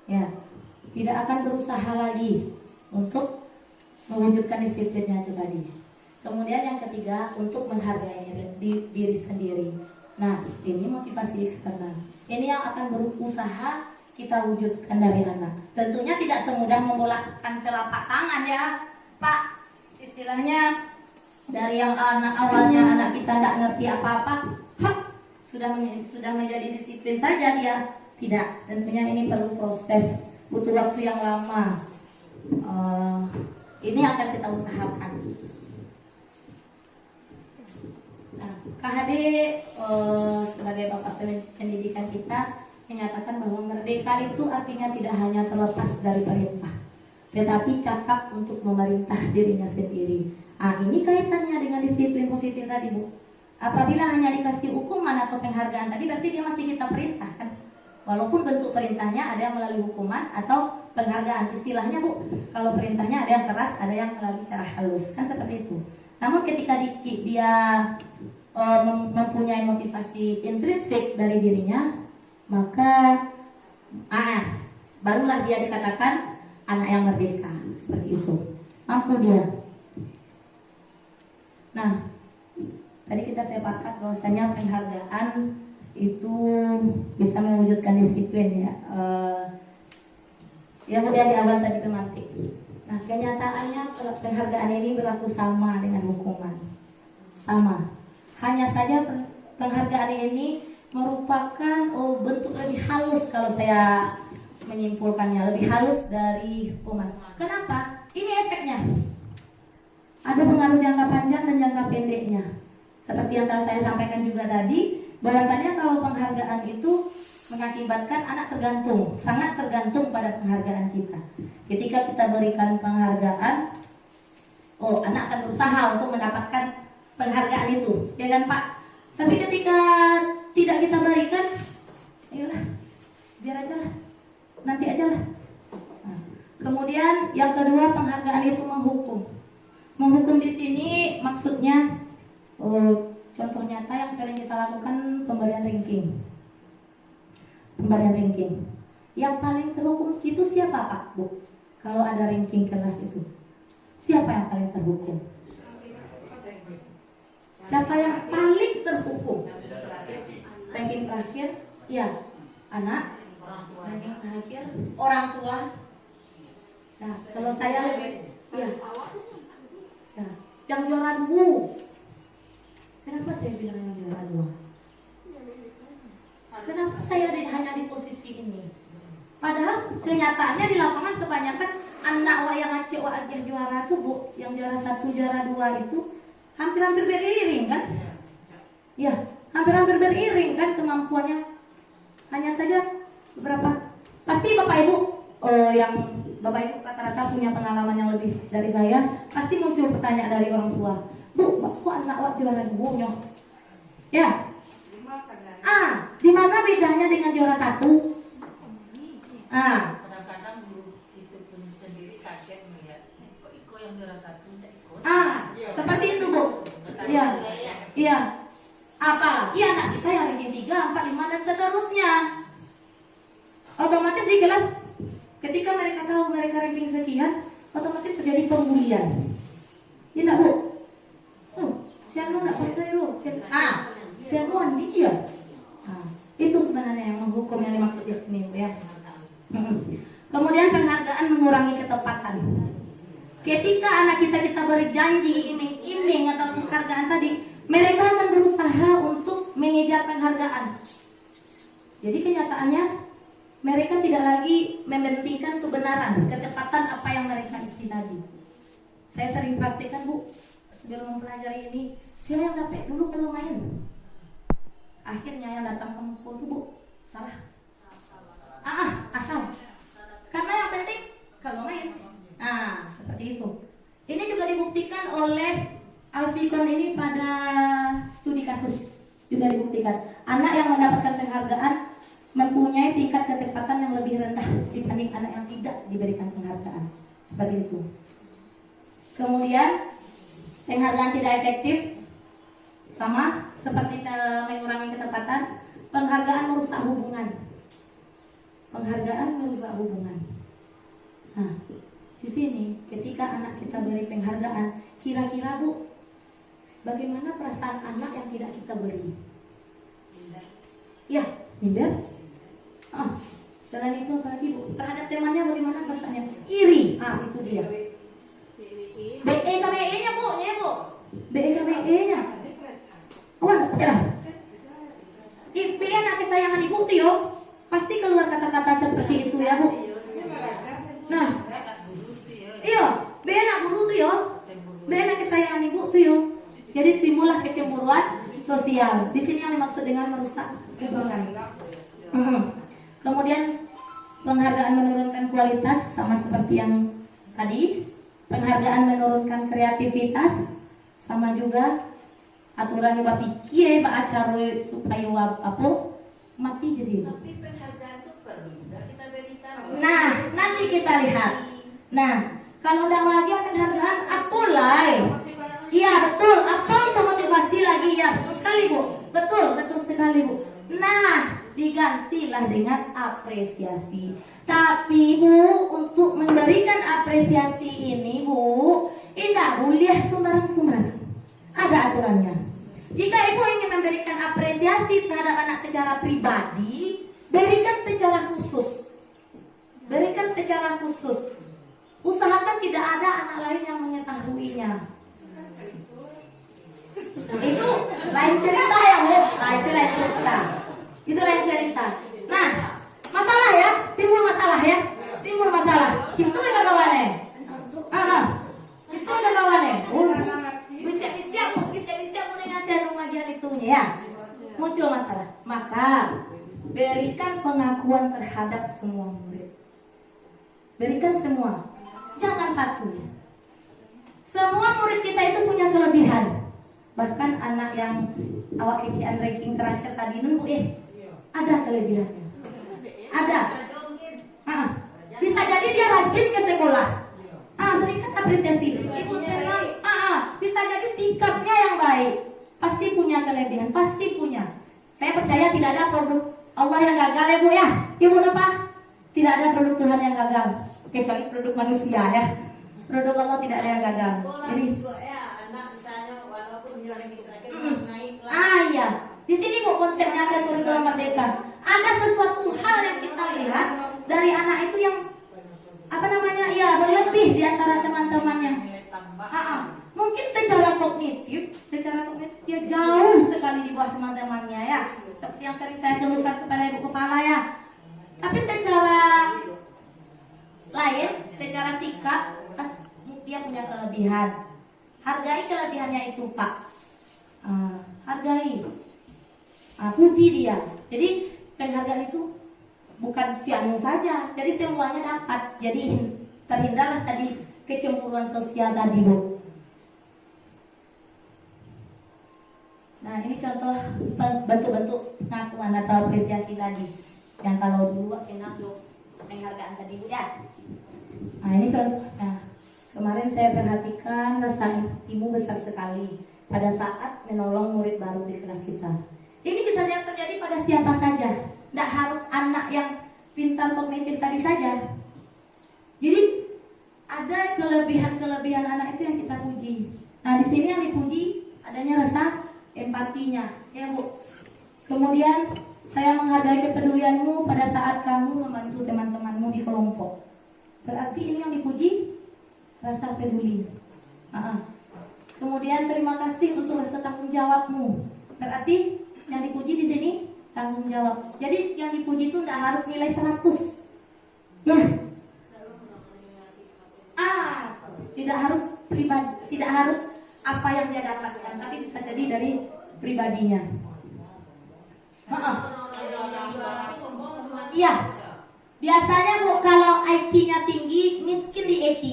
Ya, tidak akan berusaha lagi untuk mewujudkan disiplinnya itu tadi. Kemudian yang ketiga, untuk menghargai diri sendiri. Nah, ini motivasi eksternal. Ini yang akan berusaha kita wujudkan dari anak. Tentunya tidak semudah membolakkan telapak tangan, ya Pak. Istilahnya dari yang awalnya anak kita tidak ngerti apa-apa, sudah menjadi disiplin saja dia. Tidak, tentunya ini perlu proses, butuh waktu yang lama. Ini akan kita usahakan. Nah, KHD sebagai bapak pendidikan kita menyatakan bahwa merdeka itu artinya tidak hanya terlepas dari perintah, tetapi cakap untuk memerintah dirinya sendiri. Ini kaitannya dengan disiplin positif tadi Bu. Apabila hanya dikasih hukuman atau penghargaan tadi, berarti dia masih kita perintahkan. Walaupun bentuk perintahnya ada yang melalui hukuman atau penghargaan, istilahnya Bu, kalau perintahnya ada yang keras, ada yang melalui secara halus, kan seperti itu. Namun ketika dia mempunyai motivasi intrinsik dari dirinya, maka barulah dia dikatakan anak yang merdeka, seperti itu. Mampu dia. Nah, tadi kita sepakat bahwasanya penghargaan itu bisa mewujudkan disiplin ya. Yang udah di awal tadi tematik. Nah, kenyataannya penghargaan ini berlaku sama dengan hukuman. Sama. Hanya saja penghargaan ini merupakan bentuk lebih halus kalau saya menyimpulkannya, lebih halus dari hukuman. Kenapa? Ini efeknya. Ada pengaruh jangka panjang dan jangka pendeknya. Seperti yang telah saya sampaikan juga tadi, bahwasanya kalau penghargaan itu mengakibatkan anak tergantung, sangat tergantung pada penghargaan kita. Ketika kita berikan penghargaan, anak akan berusaha untuk mendapatkan penghargaan itu, ya kan Pak? Tapi ketika tidak kita berikan, ayolah, biar aja lah, nanti aja lah. Nah, kemudian yang kedua, penghargaan itu menghukum. Menghukum di sini maksudnya contoh nyata yang sering kita lakukan pemberian ranking. Pemberian ranking. Yang paling terhukum itu siapa Pak, Bu? Kalau ada ranking kelas itu, siapa yang paling terhukum? Siapa yang paling terhukum? Ranking terakhir, ya, anak. Ranking terakhir, orang tua. Nah, kalau saya lebih, ya, yang juara 2. Kenapa saya bilang yang juara 2? Kenapa saya hanya di posisi ini? Padahal kenyataannya di lapangan kebanyakan anak yang aceh wajah juara tuh Bu, yang juara 1, juara 2 itu hampir-hampir beriring kan? Ya, hampir-hampir beriring kan kemampuannya. Hanya saja beberapa. Pasti Bapak Ibu yang Bapak Ibu rata-rata punya pengalaman yang lebih dari saya, pasti muncul pertanyaan dari orang tua. Bu, kok anak wak juara 2 nyoh? Ya. Di mana bedanya dengan juara 1? Kadang-kadang guru itu pun sendiri kaget melihat, kok Iko yang juara 1 tidak ikut. Seperti itu Bu. Iya. Iya. Apalagi anak kita yang ranking 3, 4, 5 dan seterusnya. Otomatis di kelas ketika mereka tahu mereka ranking sekian, otomatis terjadi pembulian. Ya enggak Bu? Siapa nak pakai itu? Siapa dia? Itu sebenarnya yang menghukum yang dimaksud di sini ya. Kemudian penghargaan mengurangi ketepatan. Ketika anak kita beri janji, iming-iming atau penghargaan tadi, mereka akan berusaha untuk mengejar penghargaan. Jadi kenyataannya mereka tidak lagi mementingkan kebenaran, ketepatan apa yang mereka isi tadi. Saya sering praktikkan Bu, sebelum mempelajari ini, saya yang dapat dulu kalau main. Akhirnya yang datang ke mukul itu Bu, salah. Asal. Karena yang penting kalau main. Seperti itu. Ini juga dibuktikan oleh Alfikon ini pada studi kasus. Juga dibuktikan anak yang mendapatkan penghargaan mempunyai tingkat ketepatan yang lebih rendah dibanding anak yang tidak diberikan penghargaan. Seperti itu. Kemudian penghargaan tidak efektif sama seperti mengurangi ketepatan. Penghargaan merusak hubungan. Penghargaan merusak hubungan. Nah, di sini ketika anak kita beri penghargaan, kira-kira Bu, bagaimana perasaan anak yang tidak kita beri? Ya, minder. Selain itu apalagi Bu, terhadap temannya bagaimana perasaannya? Iri. Itu dia. BE-nya Bu, BE-nya. Ya. Ibu anak kesayangan Ibu tuh yo, pasti keluar kata-kata seperti itu ya Bu. Nah, iya, BE anak guru tuh yo, BE anak kesayangan Ibu tuh yo. Jadi timbullah kecemburuan sosial. Di sini yang dimaksud dengan merusak hubungan. Kemudian penghargaan menurunkan kualitas sama seperti yang tadi. Penghargaan menurunkan kreativitas sama juga aturan yang pikir pak acara supaya apa mati jadi. Tapi penghargaan kita lihat. Nah, kalau dakwah lagi akan hargaan apulai. Iya betul. Apa itu motivasi lagi ya? Betul sekali Bu. Betul sekali Bu. Nah, digantilah dengan apresiasi. Tapi Bu, untuk memberikan apresiasi ini Bu, tidak boleh sembarang-sembarang. Ada aturannya. Jika Ibu ingin memberikan apresiasi terhadap anak secara pribadi, berikan secara khusus. Berikan secara khusus. Usahakan tidak ada anak lain yang mengetahuinya. Itu lain cerita ya Bu. Nah, itu lain cerita. Itu lain cerita. Nah, masalah ya, timbul masalah ya. Timbul masalah. Cintu enggak kawane? Cintu enggak kawane? Bisa dengan saya bagian itunya ya. Muncul masalah. Maka berikan pengakuan terhadap semua murid. Berikan semua. Jangan satu. Semua murid kita itu punya kelebihan. Bahkan anak yang awak kecian ranking terakhir tadi Bu, ada kelebihannya. Ada. Bisa jadi dia rajin ke sekolah. Berikan apresiasi. Ibu senang. Bisa jadi sikapnya yang baik. Pasti punya kelebihan. Pasti punya. Saya percaya tidak ada produk Allah yang gagal ya Bu ya. Ibu apa? Tidak ada produk Tuhan yang gagal. Kecuali produk manusia ya. Produk Allah tidak ada yang gagal. Jadi iya. Di sini Bu konsepnya ada kurikulum merdeka. Ada sesuatu hal yang kita lihat dari anak itu yang berlebih di antara teman-temannya. Mungkin secara kognitif dia jauh sekali di bawah teman-temannya ya. Seperti yang sering saya keluhkan kepada ibu kepala ya. Tapi secara lain, secara sikap dia punya kelebihan. Hargai kelebihannya itu Pak. Hargai. Puji dia. Jadi penghargaan itu bukan siamu saja. Jadi semuanya dapat. Jadi terhindarlah tadi kecemburuan sosial tadi Bu. Nah ini contoh bentuk-bentuk pengakuan atau apresiasi tadi. Yang kalau dulu enak tuh penghargaan tadi Bu ya. Nah ini contoh. Nah kemarin saya perhatikan rasa empatimu besar sekali pada saat menolong murid baru di kelas kita. Ini bisa terjadi pada siapa saja. Tidak harus anak yang pintar kognitif tadi saja. Jadi ada kelebihan-kelebihan anak itu yang kita puji. Nah di sini yang dipuji adanya rasa empatinya, ya Bu. Kemudian saya menghargai kepedulianmu pada saat kamu membantu teman-temanmu di kelompok. Berarti ini yang dipuji rasa peduli. Kemudian terima kasih untuk rasa tanggung jawabmu. Berarti yang dipuji di sini tanggung jawab. Jadi yang dipuji itu tidak harus nilai 100. Ya. Tidak harus pribadi, tidak harus apa yang dia dapatkan, tapi bisa jadi dari pribadinya. Iya. Biasanya Bu kalau IQ-nya tinggi, miskin di EQ.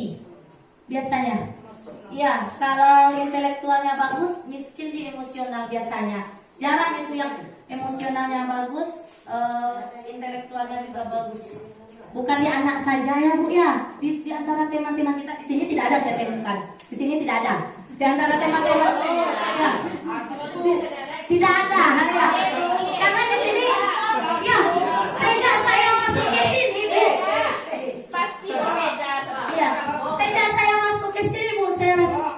Biasanya. Iya, kalau intelektualnya bagus, miskin di emosional biasanya. Jarang itu yang emosionalnya bagus, intelektualnya juga bagus. Bukan di anak saja ya Bu ya. Di antara teman-teman kita di sini tidak ada saya temukan. Di sini tidak ada. Di antara teman-teman ya. Tidak ada ya. Karena di sini ya, sejak saya masuk ke sini Bu, pasti berbeda. Ya, sejak saya masuk ke sini Bu, saya rasa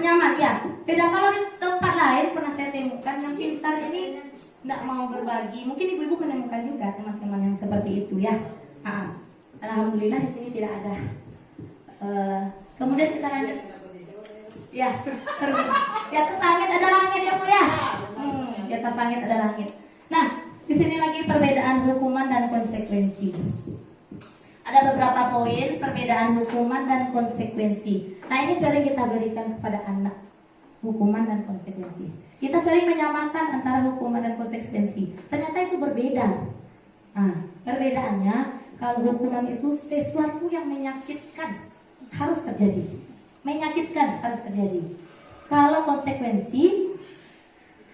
nyaman ya. Beda kalau di tempat lain pernah saya temukan yang pintar ini tidak mau berbagi. Mungkin ibu-ibu menemukan juga teman-teman yang seperti itu ya. Alhamdulillah di sini tidak ada. Kemudian kita lanjut. Ya, di atas langit ada langit ya Bu ya. Di atas langit ada langit. Nah, di sini lagi perbedaan hukuman dan konsekuensi. Ada beberapa poin perbedaan hukuman dan konsekuensi. Nah ini sering kita berikan kepada anak, hukuman dan konsekuensi. Kita sering menyamakan antara hukuman dan konsekuensi. Ternyata itu berbeda. Nah, perbedaannya kalau hukuman itu sesuatu yang menyakitkan harus terjadi. Menyakitkan harus terjadi. Kalau konsekuensi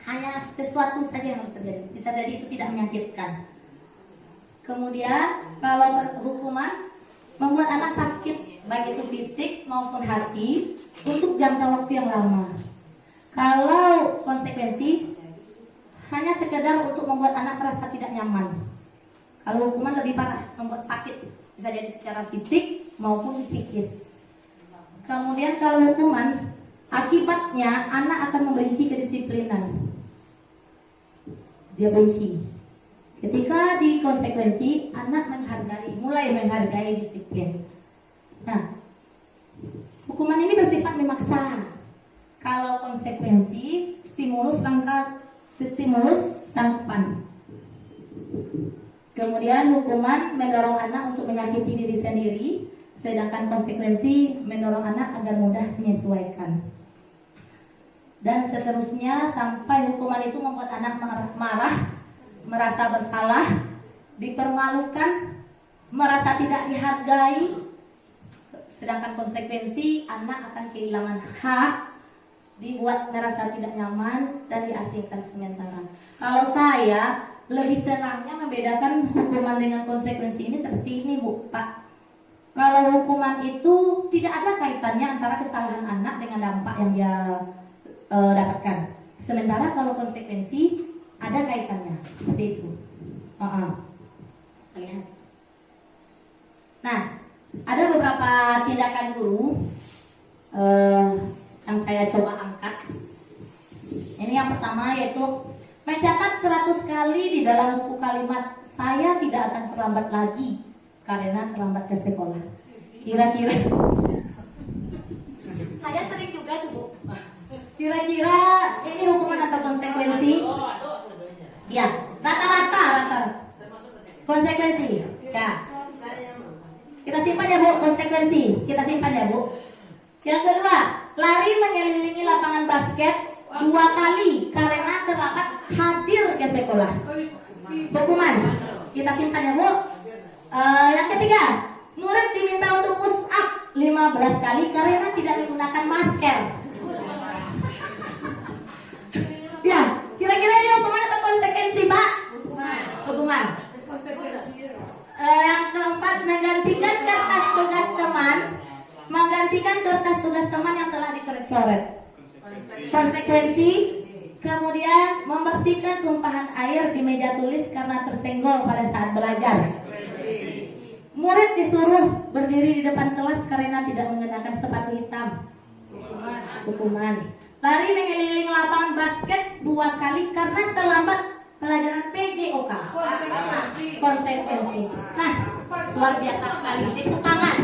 hanya sesuatu saja yang harus terjadi. Bisa jadi itu tidak menyakitkan. Kemudian kalau hukuman membuat anak sakit baik itu fisik maupun hati untuk jangka waktu yang lama. Kalau konsekuensi hanya sekedar untuk membuat anak merasa tidak nyaman. Kalau hukuman lebih parah, membuat sakit, bisa jadi secara fisik maupun psikis. Kemudian kalau hukuman, akibatnya anak akan membenci kedisiplinan. Dia benci. Ketika dikonsekuensi, anak mulai menghargai disiplin. Nah, hukuman ini bersifat memaksa. Kalau konsekuensi, stimulus tangkapan. Kemudian hukuman mendorong anak untuk menyakiti diri sendiri, sedangkan konsekuensi mendorong anak agar mudah menyesuaikan. Dan seterusnya sampai hukuman itu membuat anak marah, merasa bersalah, dipermalukan, merasa tidak dihargai. Sedangkan konsekuensi anak akan kehilangan hak, dibuat merasa tidak nyaman dan diasingkan sementara. Kalau saya lebih senangnya membedakan hukuman dengan konsekuensi ini seperti ini, Bu, Pak. Kalau hukuman itu tidak ada kaitannya antara kesalahan anak dengan dampak yang dia dapatkan. Sementara kalau konsekuensi ada kaitannya, seperti itu. Lihat. Nah, ada beberapa tindakan guru yang saya coba angkat. Ini yang pertama yaitu mencatat 100 kali di dalam buku kalimat saya tidak akan terlambat lagi karena terlambat ke sekolah. Kira-kira saya sering juga tuh, Bu. Kira-kira ini hukuman atau konsekuensi? Ya, rata-rata konsekuensi. Ya. Kita simpan ya, Bu, konsekuensi. Kita simpan ya, Bu. Yang kedua, lari mengelilingi lapangan basket 2 kali karena terlambat hadir ke sekolah. Hukuman. Kita simpan ya, Bu. Yang ketiga, murid diminta untuk push up 15 kali karena tidak menggunakan masker. Ya, kira-kira ini hukuman atau konsekuensi, Pak? Hukuman. Yang keempat, menggantikan kertas tugas teman yang telah dicoret-coret. Konsekuensi. Kemudian membersihkan tumpahan air di meja tulis karena tersenggol pada saat belajar. Murid disuruh berdiri di depan kelas karena tidak mengenakan sepatu hitam. Hukuman. Lari mengelilingi lapangan basket 2 kali karena terlambat pelajaran PJOK. Konsekuensi. Nah, luar biasa sekali. Tepuk tangan.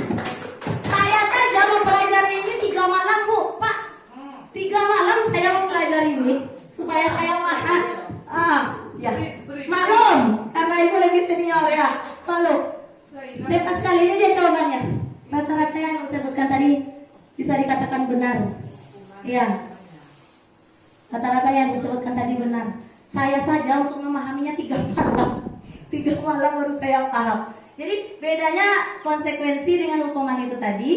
Saya saja mempelajari ini 3 malam, Bu, Pak. 3 malam saya mempelajari ini supaya saya makan. Ya. Maklum, karena ibu lebih senior ya. Maklum. Lepas kali ini dia jawabannya. Rata-rata yang disebutkan tadi bisa dikatakan benar. Iya. Rata-rata yang disebutkan tadi benar. Saya saja untuk memahaminya 3 malam. 3 malam baru saya paham. Jadi bedanya konsekuensi dengan hukuman itu tadi.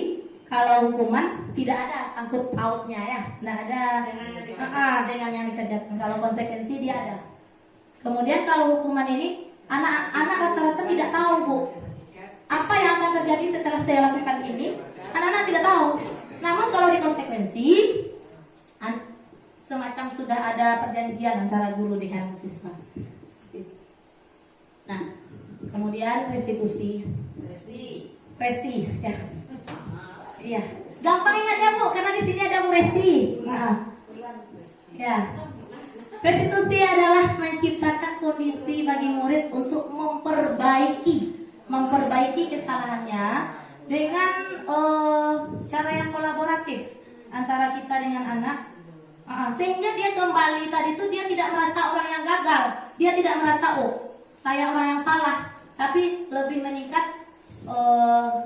Kalau hukuman tidak ada sangkut pautnya ya, tidak ada dengan yang dikerjakan. Kalau konsekuensi dia ada. Kemudian kalau hukuman ini anak-anak rata-rata tidak tahu, Bu, apa yang akan terjadi setelah saya lakukan ini. Anak-anak tidak tahu. Namun kalau di konsekuensi semacam sudah ada perjanjian antara guru dengan siswa. Nah, kemudian restitusi. Resti ya. Iya. Gampang ingatnya, Bu, karena di sini ada Bu Resti. Ya. Restitusi adalah menciptakan kondisi bagi murid untuk memperbaiki kesalahannya dengan cara yang kolaboratif antara kita dengan anak. Sehingga dia kembali tadi itu dia tidak merasa orang yang gagal, dia tidak merasa saya orang yang salah, tapi lebih meningkat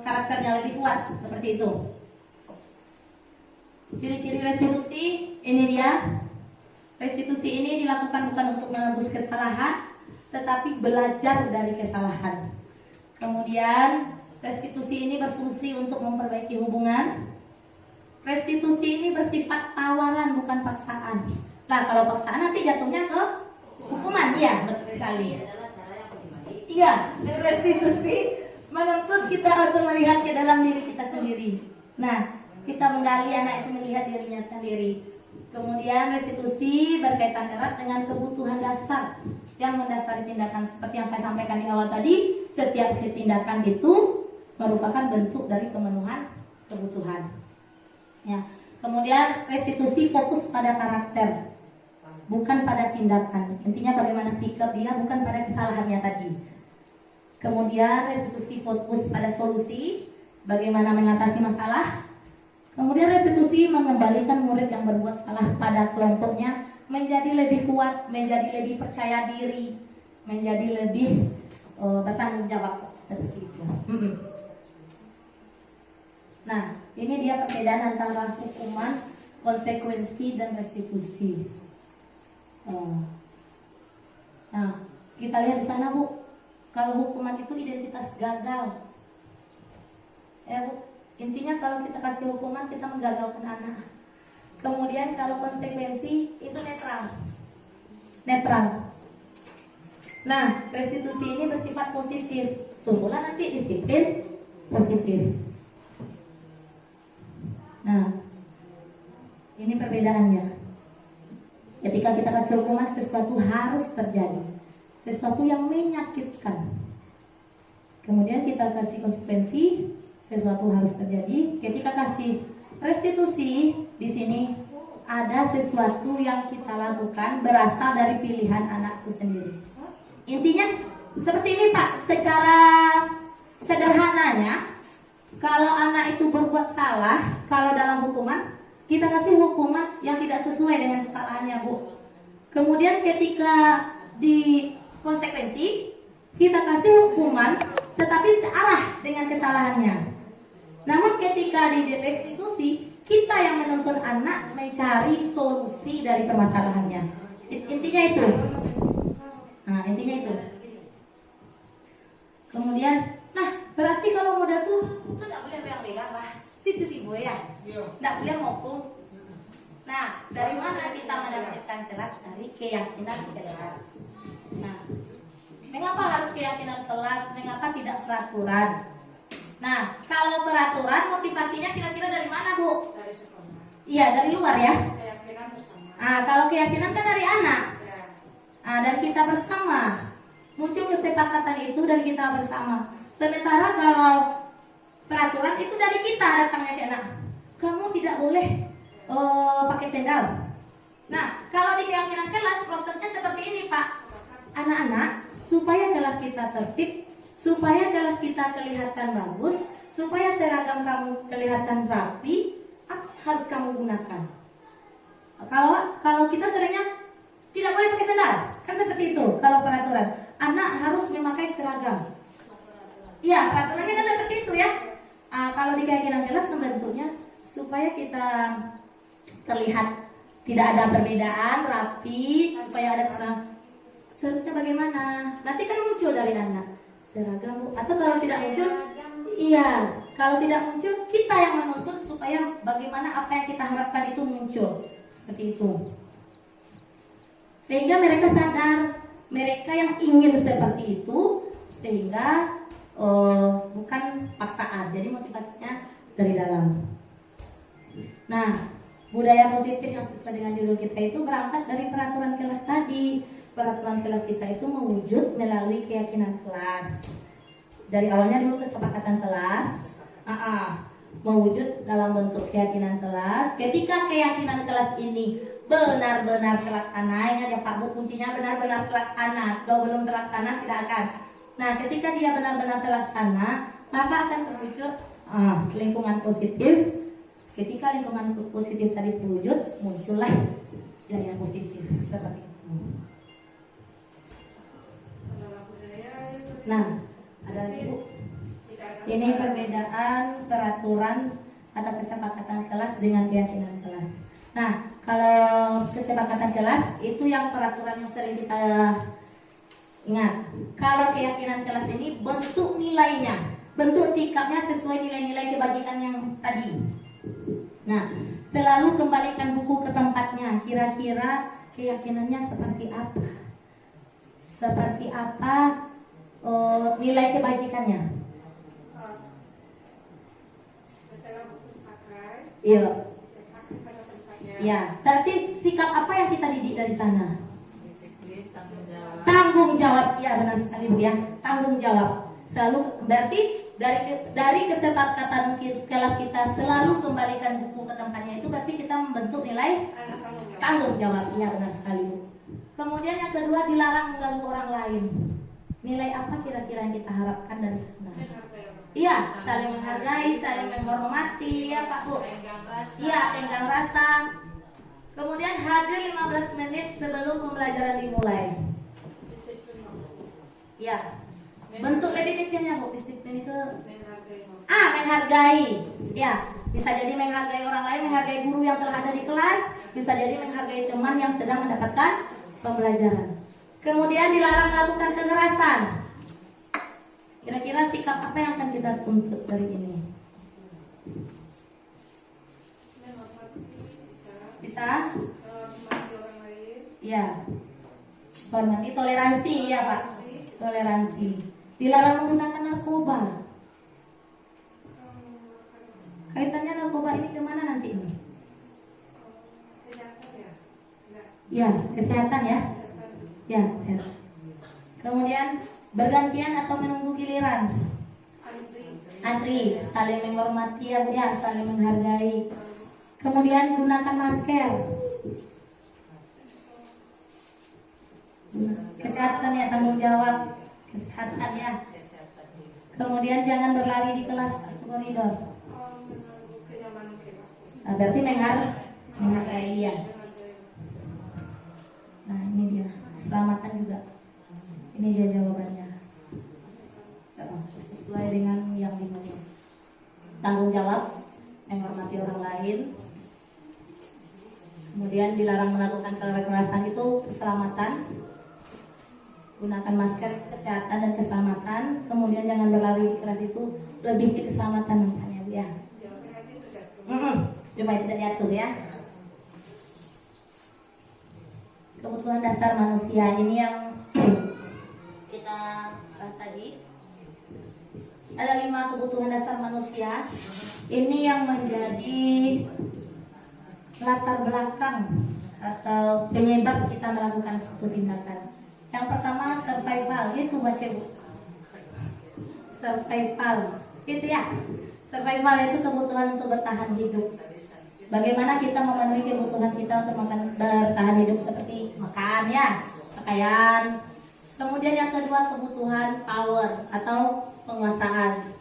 karakternya lebih kuat seperti itu. Ciri-ciri restitusi ini dia. Restitusi ini dilakukan bukan untuk menebus kesalahan, tetapi belajar dari kesalahan. Kemudian restitusi ini berfungsi untuk memperbaiki hubungan. Restitusi ini bersifat tawaran bukan paksaan. Nah, kalau paksaan nanti jatuhnya ke hukuman. Iya, betul sekali. Iya, restitusi menuntut kita untuk melihat ke dalam diri kita sendiri. Nah, kita menggali anak itu melihat dirinya sendiri. Kemudian restitusi berkaitan erat dengan kebutuhan dasar yang mendasari tindakan. Seperti yang saya sampaikan di awal tadi, setiap tindakan itu merupakan bentuk dari pemenuhan kebutuhan. Ya. Kemudian restitusi fokus pada karakter, bukan pada tindakan. Intinya bagaimana sikap dia, bukan pada kesalahannya tadi. Kemudian restitusi fokus pada solusi, bagaimana mengatasi masalah. Kemudian restitusi mengembalikan murid yang berbuat salah pada kelompoknya menjadi lebih kuat, menjadi lebih percaya diri, menjadi lebih bertanggung jawab. Seperti itu. Nah, ini dia perbedaan antara hukuman, konsekuensi, dan restitusi. Nah, kita lihat di sana, Bu. Kalau hukuman itu identitas gagal. Ya, Bu. Intinya kalau kita kasih hukuman, kita menggagalkan anak. Kemudian kalau konsekuensi itu netral. Netral. Nah, restitusi ini bersifat positif. Tunggulah nanti disiplin positif. Nah, ini perbedaannya. Ketika kita kasih hukuman, sesuatu harus terjadi, sesuatu yang menyakitkan. Kemudian kita kasih konsekuensi, sesuatu harus terjadi. Ketika kasih restitusi, di sini ada sesuatu yang kita lakukan berasal dari pilihan anak itu sendiri. Intinya seperti ini, Pak. Secara sederhananya, kalau anak itu berbuat salah, kalau dalam hukuman, kita kasih hukuman yang tidak sesuai dengan kesalahannya, Bu. Kemudian ketika di konsekuensi, kita kasih hukuman tetapi searah dengan kesalahannya. Namun ketika di restitusi, kita yang menuntun anak mencari solusi dari permasalahannya. Intinya itu. Nah, intinya itu. Kemudian, nah, berarti kalau modal tuh nggak boleh belang-belang lah, tiba-tiba ya, nggak boleh ngopung. Nah, dari mana kita mendapatkan kelas? Dari keyakinan kelas. Nah, mengapa harus keyakinan kelas? Mengapa tidak peraturan? Nah, kalau peraturan motivasinya kira-kira dari mana, Bu? Dari sekolah. Iya, dari luar ya. Keyakinan bersama. Nah, kalau keyakinan kan dari anak. Nah, dan kita bersama. Muncul kesepakatan itu dari kita bersama. Sementara kalau peraturan itu dari kita datangnya ke anak. Kamu tidak boleh pakai sendal. Nah, kalau di keyakinan kelas prosesnya seperti ini, Pak. Anak-anak, supaya kelas kita tertib, supaya kelas kita kelihatan bagus, supaya seragam kamu kelihatan rapi, apa yang harus kamu gunakan? Kalau kita seringnya tidak boleh pakai sendal, kan seperti itu. Kalau peraturan, anak harus memakai seragam. Iya, peraturannya kan seperti itu ya. Kalau di keyakinan kelas membentuknya supaya kita terlihat tidak ada perbedaan, rapi, supaya ada seragam. Seharusnya bagaimana? Nanti kan muncul dari anak seragam, atau kalau tidak muncul, iya, kalau tidak muncul kita yang menuntut supaya bagaimana apa yang kita harapkan itu muncul, seperti itu. Sehingga mereka sadar, mereka yang ingin seperti itu, sehingga bukan paksaan, jadi motivasinya dari dalam. Nah, budaya positif yang sesuai dengan judul kita itu berangkat dari peraturan kelas tadi. Peraturan kelas kita itu mewujud melalui keyakinan kelas. Dari awalnya dulu kesepakatan kelas, mewujud dalam bentuk keyakinan kelas. Ketika keyakinan kelas ini benar-benar terlaksana, ingat ya Pak Bu, kuncinya benar-benar terlaksana. Kalau belum terlaksana tidak akan. Nah, ketika dia benar-benar terlaksana, maka akan terwujud lingkungan positif. Ketika lingkungan positif tadi terwujud, muncullah budaya positif seperti itu. Nah, ada lagi Bu. Ini perbedaan peraturan atau kesepakatan kelas dengan keyakinan kelas. Nah, kalau kesepakatan kelas itu yang peraturan yang sering kita ingat. Kalau keyakinan kelas ini bentuk nilainya, bentuk sikapnya sesuai nilai-nilai kebajikan yang tadi. Nah, selalu kembalikan buku ke tempatnya. Kira-kira keyakinannya seperti apa? Seperti apa nilai kebajikannya? Iya. Ya, berarti sikap apa yang kita didik dari sana? Tanggung jawab. Ya, benar sekali Bu ya. Tanggung jawab. Selalu berarti dari kesepakatan kelas kita selalu kembalikan buku ke tempatnya, itu berarti kita membentuk nilai tanggung jawab. Ya, benar sekali Bu. Kemudian yang kedua, dilarang mengganggu orang lain. Nilai apa kira-kira yang kita harapkan dari sana? Iya, saling menghargai, saling menghormati, ya Pak Bu. Iya, tenggang rasa. Kemudian hadir 15 menit sebelum pembelajaran dimulai. Ya, bentuk lebih kecilnya Bu, disiplin itu menghargai. Ya, bisa jadi menghargai orang lain, menghargai guru yang telah ada di kelas, bisa jadi menghargai teman yang sedang mendapatkan pembelajaran. Kemudian dilarang melakukan kekerasan. Kira-kira sikap apa yang akan kita tuntut dari ini? Bisa? Ya. Hormati, toleransi, ya Pak. Toleransi. Dilarang menggunakan narkoba. Kaitannya narkoba ini kemana nanti ini? Ya, kesehatan ya. Ya, kesehatan. Kemudian bergantian atau menunggu giliran. Antri, saling menghormati ya Bu ya, saling menghargai. Kemudian gunakan masker. Kesehatan ya, tanggung jawab. Kesehatan ya. Kemudian jangan berlari di kelas atau koridor. Nah, berarti menghargai ya. Nah, ini dia. Keselamatan juga. Ini dia jawabannya. Sesuai dengan yang dimulai. Tanggung jawab, menghormati orang lain. Kemudian dilarang melakukan kekerasan itu keselamatan. Gunakan masker, kesehatan dan keselamatan. Kemudian jangan berlari di kelas itu, lebih ke keselamatan makanya Bu ya. Cuma tidak diatur ya. Kebutuhan dasar manusia ini yang kita bahas tadi. Ada 5 kebutuhan dasar manusia. Ini yang menjadi latar belakang atau penyebab kita melakukan suatu tindakan. Yang pertama survival, itu baca Bu. Survival, itu ya. Survival itu kebutuhan untuk bertahan hidup. Bagaimana kita memenuhi kebutuhan kita untuk bertahan hidup seperti makan ya, pakaian. Kemudian yang kedua kebutuhan power atau penguasaan.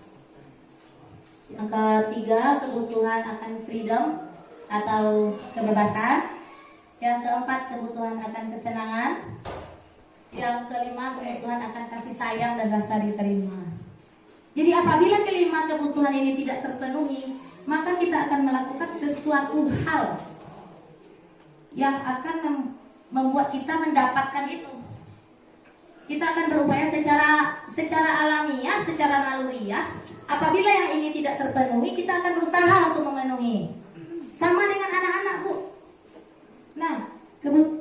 Yang ketiga kebutuhan akan freedom atau kebebasan. Yang keempat kebutuhan akan kesenangan. Yang kelima kebutuhan akan kasih sayang dan rasa diterima. Jadi apabila kelima kebutuhan ini tidak terpenuhi, maka kita akan melakukan sesuatu hal yang akan membuat kita mendapatkan itu. Kita akan berupaya secara alamiah, secara naluriah. Apabila yang ini tidak terpenuhi, kita akan berusaha untuk memenuhi. Sama dengan anak-anak Bu. Nah,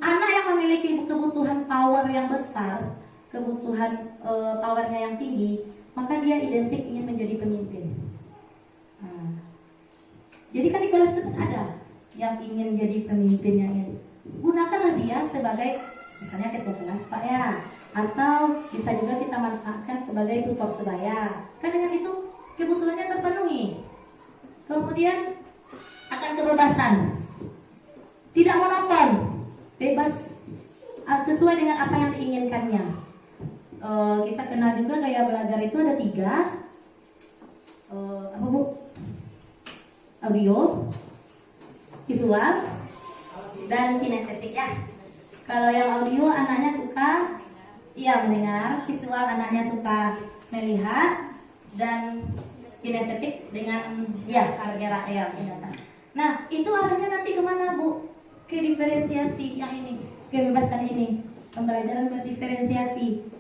anak yang memiliki kebutuhan power yang besar, kebutuhan powernya yang tinggi, maka dia identik ingin menjadi pemimpin. Nah, jadi kan di kelas itu ada yang ingin jadi pemimpin, yang ingin. Gunakanlah dia sebagai misalnya ketua kelas Pak ya, atau bisa juga kita manfaatkan sebagai tutor sebaya. Kan dengan itu kebutuhannya terpenuhi. Kemudian akan kebebasan, tidak monoton, bebas sesuai dengan apa yang diinginkannya. Kita kenal juga gaya belajar itu ada 3. Apa Bu? Audio, visual, dan kinestetik ya. Kalau yang audio anaknya suka mendengar, visual anaknya suka melihat, dan kinestetik dengan gerak ya. Nah itu arahnya nanti kemana Bu? Ke diferensiasi yang ini, kebebasan ini, pembelajaran berdiferensiasi.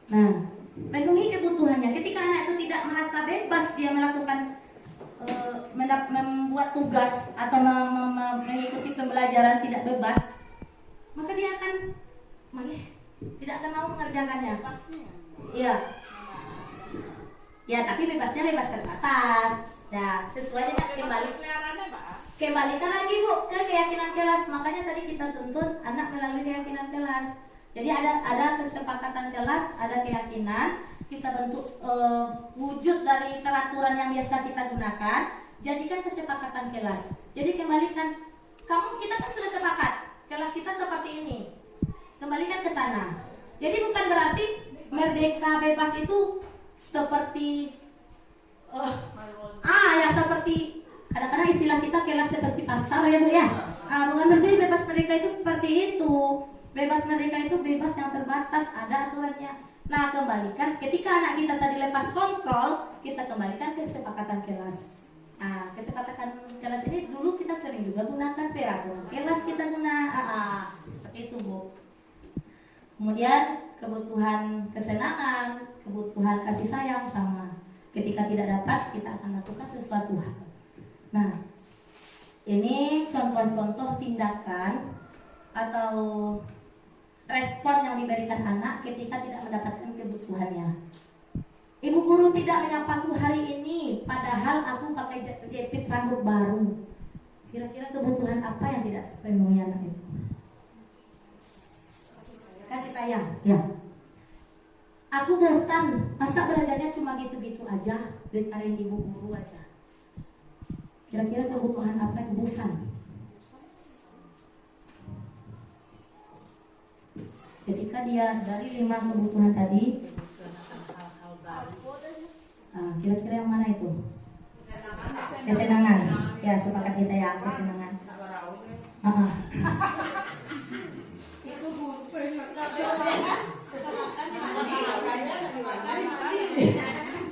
Nah, penuhi kebutuhannya. Ketika anak itu tidak merasa bebas dia melakukan membuat tugas atau mengikuti pembelajaran tidak bebas, maka dia akan tidak akan mau mengerjakannya. Iya. Ya, tapi bebasnya bebas terbatas. Nah, sesuai dengan kembalikan lagi Bu ke keyakinan kelas. Makanya tadi kita tuntut anak melalui keyakinan kelas. Jadi ada kesepakatan kelas, ada keyakinan, kita bentuk wujud dari peraturan yang biasa kita gunakan, jadikan kesepakatan kelas. Jadi kembalikan, kita kan sudah sepakat, kelas kita seperti ini, kembalikan ke sana. Jadi bukan berarti merdeka bebas itu seperti ya seperti kadang-kadang istilah kita kelas seperti pasar ya Bu ya. Bukan berarti bebas merdeka itu seperti itu. Bebas merdeka itu bebas yang terbatas, ada aturannya. Nah, kembalikan ketika anak kita tadi lepas kontrol, kita kembalikan ke kesepakatan kelas. Nah, kesepakatan kelas ini dulu kita sering juga gunakan peraturan kelas kita seperti itu Bu. Kemudian kebutuhan kesenangan, kebutuhan kasih sayang sama. Ketika tidak dapat, kita akan lakukan sesuatu hal. Nah, ini contoh-contoh tindakan atau respon yang diberikan anak ketika tidak mendapatkan kebutuhannya. Ibu guru tidak menyapaku hari ini, padahal aku pakai jepit rambut baru. Kira-kira kebutuhan apa yang tidak terpenuhi anak itu? Kasih sayang, ya. Aku bosan, masa belajarnya cuma gitu-gitu aja, dengerin ibu guru aja. Kira-kira kebutuhan apa itu? Bosan. Ketika dia dari 5 kebutuhan tadi, kira-kira yang mana itu? Kesenangan. Ya, sepakat kita ya, kesenangan.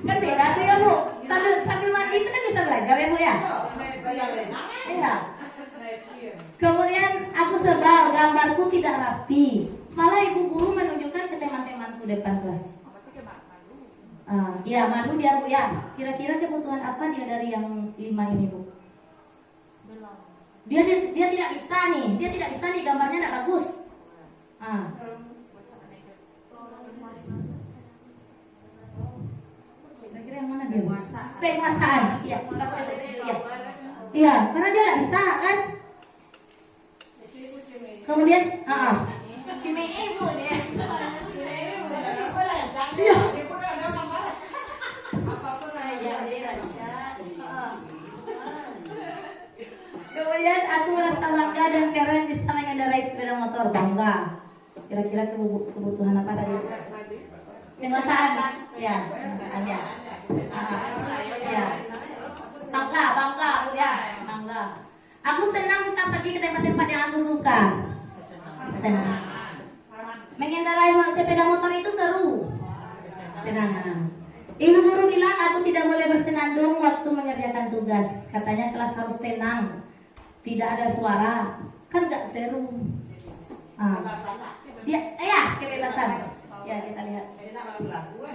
Kan beda tuh ya Bu. Sambil mandi itu kan bisa belajar ya Bu ya. Iya. Kemudian aku sebel gambarku tidak rapi. Malah ibu guru menunjukkan ke teman-temanku depan kelas. Ya malu dia Bu ya. Kira-kira kebutuhan apa dia dari yang 5 ini Bu? Dia tidak bisa nih, gambarnya tidak bagus. Kira-kira yang mana dia? Penguasaan. Iya, iya, karena dia tidak bisa kan. Kemudian, Cimee Bu ya. Iya. Kemudian aku merasa bangga dan keren bisa mengendarai sepeda motor. Bangga. Kira-kira kebutuhan apa tadi? Penguasaan. Ya, penguasaan ya. Ya. Bangga, ya, bangga. Aku senang bisa pergi ke tempat-tempat yang aku suka. Senang. Mengendarai sepeda motor itu seru. Senang. Ibu guru bilang aku tidak boleh bersenandung waktu mengerjakan tugas. Katanya kelas harus tenang, tidak ada suara, kan gak seru. Ya, kebebasan. Ya, kita lihat.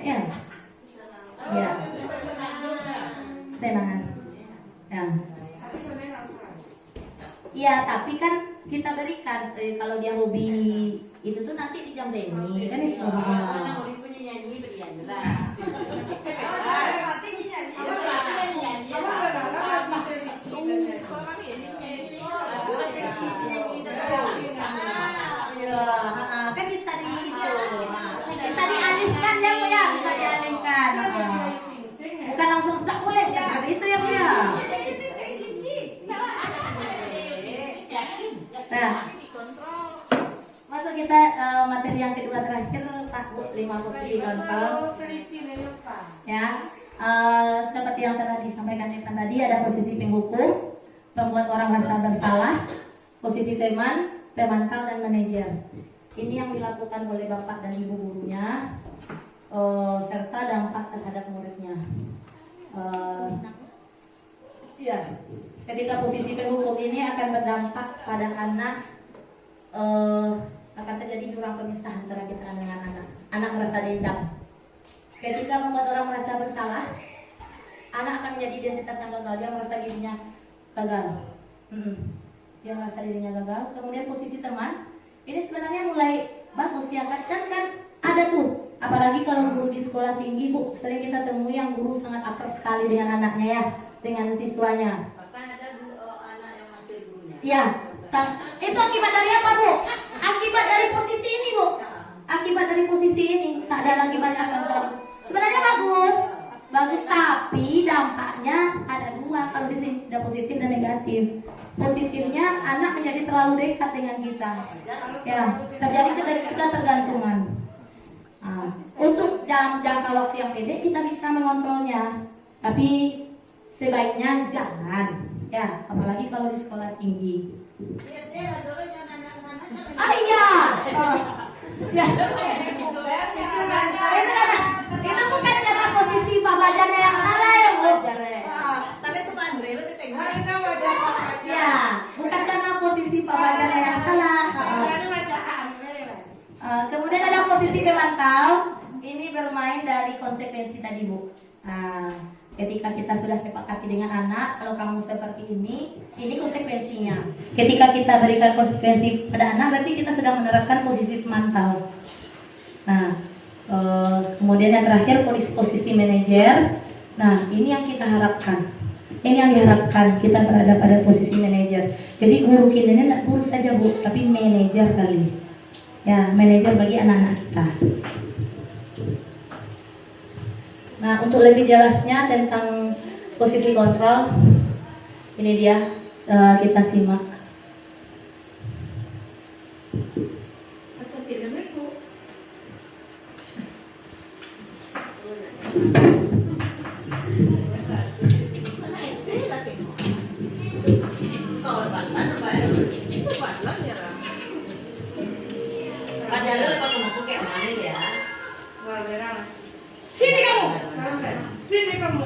Ya. Ya. Senangan. Ya. Iya, tapi kan kita berikan kalau dia hobi itu tuh nanti di jam seni kan itu. Hobi punya nyanyi berian lah. Kan bisa bisa dialihkan ya Bu ya, bisa dialihkan. Bukan langsung tak boleh seperti itu ya Bu ya. Nah, masuk kita materi yang kedua terakhir, takut 5 posisi kontrol. Ya, seperti yang telah disampaikan Evan tadi, ada posisi penghukum, pembuat orang merasa bersalah, posisi teman, pemantau dan manajer. Ini yang dilakukan oleh bapak dan ibu gurunya, serta dampak terhadap muridnya. Ya, ketika posisi penghukum ini akan berdampak pada anak, akan terjadi jurang pemisah antara kita dengan anak. Anak merasa dendam. Ketika membuat orang merasa bersalah, anak akan menjadi identitas yang gagal. Dia merasa dirinya gagal. Dia merasa dirinya gagal. Kemudian posisi teman, ini sebenarnya mulai bagus ya kan ada tuh. Apalagi kalau guru di sekolah tinggi Bu, sering kita temui yang guru sangat akrab sekali dengan anaknya ya. dengan siswanya. Bahkan ada anak yang masih gurunya. Ya, itu akibat dari apa, Bu? Akibat dari posisi ini, Bu. Akibat dari posisi ini, tak ada lagi banyak sampah. Sebenarnya bagus, bagus, tapi dampaknya ada dua kalau di sini, ada positif dan negatif. Positifnya anak menjadi terlalu dekat dengan kita, ya, terjadi ketergantungan. Nah, untuk dalam jangka waktu yang pendek kita bisa mengontrolnya, tapi sebaiknya jangan, ya, apalagi kalau di sekolah tinggi. Ah iya, ya. Itu bukan karena posisi Pak Bajana yang salah ya, Bu. Tapi itu Pak Andre lu tengok. Ya, bukan karena posisi Pak Bajana yang salah. Kemudian ada posisi pemantau. Ini bermain dari konsekuensi tadi, Bu. Ketika kita sudah sepakati dengan anak, kalau kamu seperti ini konsekuensinya. Ketika kita berikan konsekuensi pada anak, berarti kita sudah menerapkan posisi pemantau. Nah, kemudian yang terakhir posisi manajer. Nah, ini yang kita harapkan. Ini yang diharapkan kita berada pada posisi manajer. Jadi guru kita ini tidak guru saja, Bu, tapi manajer kali. Ya, manajer bagi anak-anak kita. Nah, untuk lebih jelasnya tentang posisi kontrol, ini dia, kita simak. Sini kamu. Sini kamu.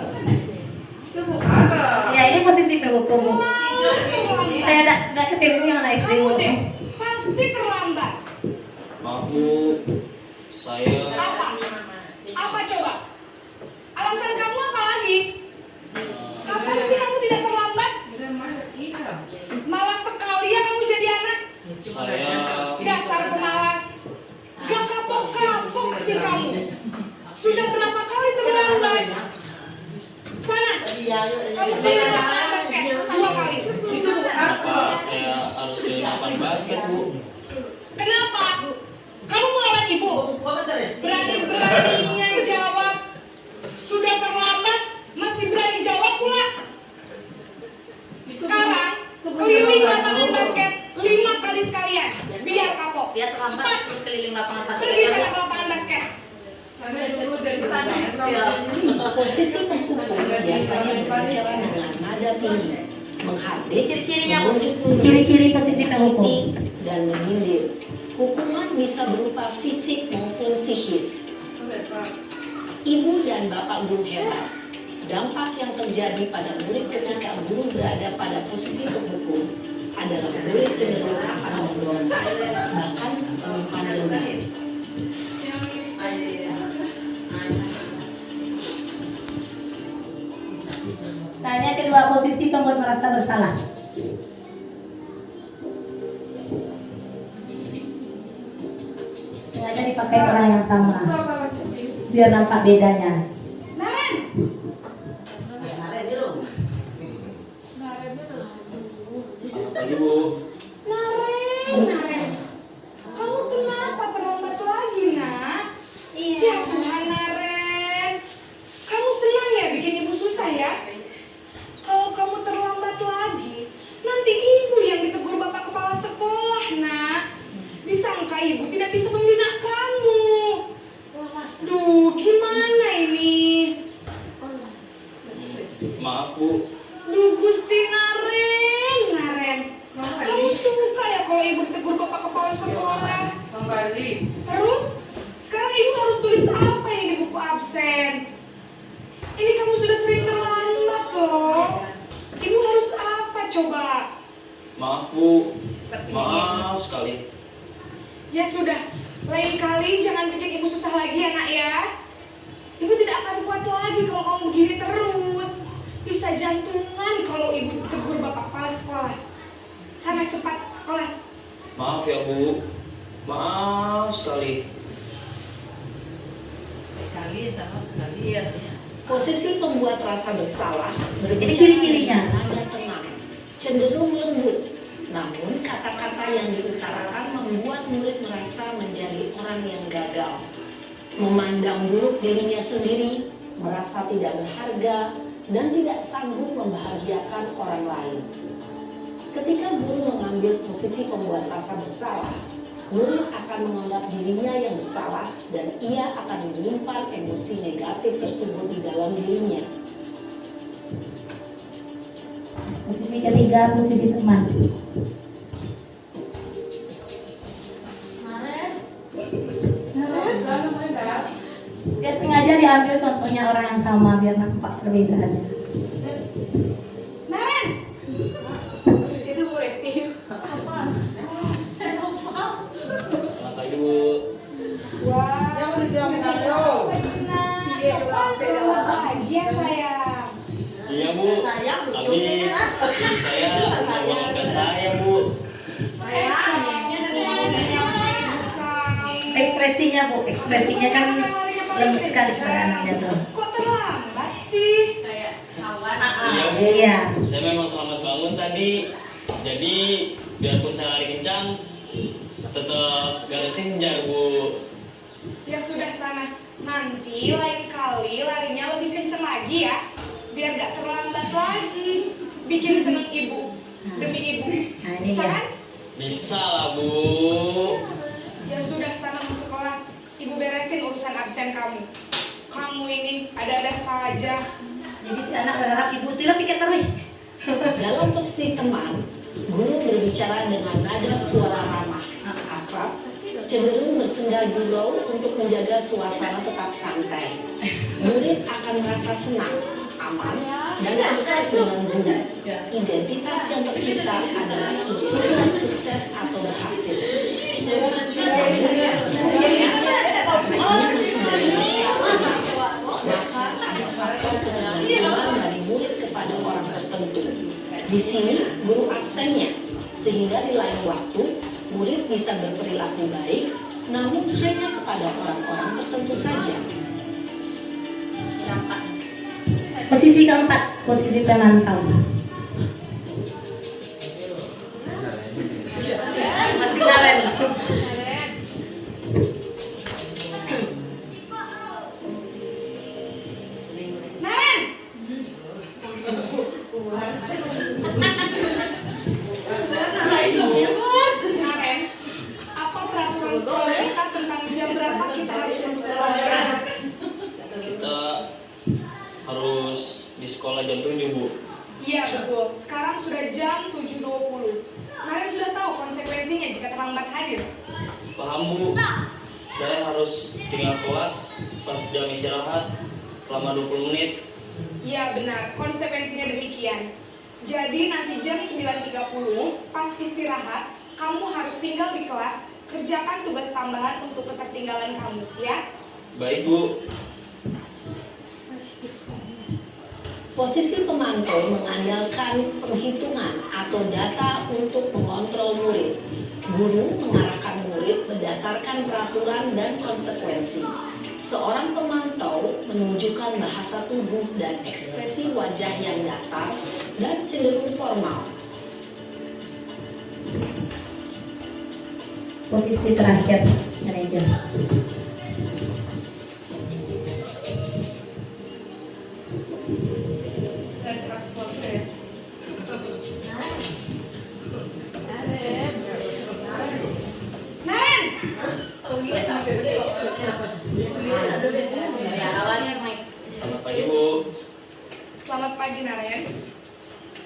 Ya, ini posisi PU. Saya tidak ketemu yang anak istri. Kamu deh, pasti terlambat. Maaf Bu, saya Apa? Apa coba? Alasan kamu apa lagi? Kapan sih kamu tidak terlambat? Malas sekali ya kamu jadi anak. Dasar pemalas. Gak kapok-kapok sih kamu. Sudah berapa kali terlambat? Sana. Kamu pilih lapangan basket 2 kali. Itu kenapa saya harus ke lapangan basket Bu? Kenapa? Kamu melawan ibu? Berani-beraninya jawab. Sudah terlambat, masih berani jawab pula. Sekarang, keliling lapangan basket 5 kali sekalian. Biar kapok. Dia terlambat Cepat. keliling lapangan basket. Pergi sana ke lapangan basket. Posisi pemukul biasanya berbicara dengan nada tinggi, menghardik, Ciri-cirinya, Bu. Ciri-ciri posisi PU. dan menyindir. Hukuman bisa berupa fisik maupun psikis. Ibu dan bapak guru hebat. Dampak yang terjadi pada murid ketika guru berada pada posisi pemukul adalah murid cenderung akan memberontak, bahkan menyimpan dendam. Nah, ini yang kedua, posisi pembuat merasa bersalah. Sengaja dipakai orang yang sama, biar nampak bedanya. Naren. Pagi Bu. Naren. Kamu kenapa terlambat lagi, nak? Ya Tuhan, Naren. Kamu senang ya bikin ibu susah ya? Kalau kamu terlambat lagi, nanti ibu yang ditegur bapak kepala sekolah, nak. Disangka ibu tidak bisa membina kamu. Duh, gimana ini? Maaf Bu. Duh, Gusti Naren, Naren. Kamu suka ya kalau ibu ditegur bapak kepala sekolah? Terus, sekarang ibu harus tulis apa ini di buku absen? Ini kamu sudah sering terlambat loh. Ibu harus apa coba? Maaf Bu. Maaf sekali. Ya sudah, lain kali jangan bikin ibu susah lagi ya nak ya. Ibu tidak akan kuat lagi kalau kamu begini terus. Bisa jantungan kalau ibu tegur bapak kepala sekolah. Sana cepat ke kelas. Maaf ya Bu. Maaf sekali. Sekali, sekali. Iya. Posisi pembuat rasa bersalah Ini berbicara ciri-cirinya. dengan nada tenang, cenderung lembut. Namun kata-kata yang diutarakan membuat murid merasa menjadi orang yang gagal, memandang buruk dirinya sendiri, merasa tidak berharga, dan tidak sanggup membahagiakan orang lain. Ketika guru mengambil posisi pembuat rasa bersalah, murid akan menganggap dirinya yang bersalah dan ia akan menyimpan emosi negatif tersebut di dalam dirinya. Posisi ketiga, posisi teman. Dia sengaja diambil contohnya orang yang sama biar nampak perbedaannya. Naren, itu Bu Resti. Selamat pagi Bu. Wah, sudah pagi ya sayang. Iya Bu. Habis jadi saya membangunkan saya Bu. Ekspresinya Bu, ekspresinya kan lembut sekali pada anaknya tuh. Kok terlambat sih? Iya Bu. Iya. Saya memang terlambat bangun tadi. Jadi biarpun saya lari kencang, tetap gak kejar Bu. Ya sudah sana. Nanti lain kali larinya lebih kenceng lagi ya. Biar gak terlambat lagi. Bikin seneng ibu. Demi ibu. Nah, ini Bisa dia. kan? Bisa lah Bu. Ya sudah sana masuk kelas. Ibu beresin urusan absen kamu. Kamu ini ada-ada saja. Jadi si anak berharap ibu itu lah pikir terus. Dalam posisi teman, guru berbicara dengan nada suara ramah, akrab, cenderung bersenda gurau untuk menjaga suasana tetap santai. Murid akan merasa senang, aman, dan akrab dengan guru. Identitas yang tercipta adalah identitas sukses atau berhasil. Maka ada faktor ketergantungan dari murid kepada orang tertentu. Di sini guru aksennya, sehingga di lain waktu murid bisa berperilaku baik, namun hanya kepada orang-orang tertentu saja. Posisi keempat, posisi pemantau. Masih Naren. Naren! Naren, apa peraturan sekolah kita tentang jam berapa kita harus masuk sekolah? Kita harus di sekolah jam 7 Bu. Iya betul, sekarang sudah jam 7.20. Naren sudah tahu konsekuensinya jika terlambat hadir. Paham Bu. Saya harus tinggal kelas pas jam istirahat selama 20 menit. Iya benar, konsekuensinya demikian. Jadi nanti jam 9.30 pas istirahat, kamu harus tinggal di kelas, kerjakan tugas tambahan untuk ketertinggalan kamu, ya? Baik Bu. Posisi pemantau mengandalkan penghitungan atau data untuk mengontrol murid. Guru mengarahkan murid berdasarkan peraturan dan konsekuensi. Seorang pemantau menunjukkan bahasa tubuh dan ekspresi wajah yang datar dan cenderung formal. Posisi terakhir, manajer. Naren! Selamat pagi Bu. Selamat pagi Naren.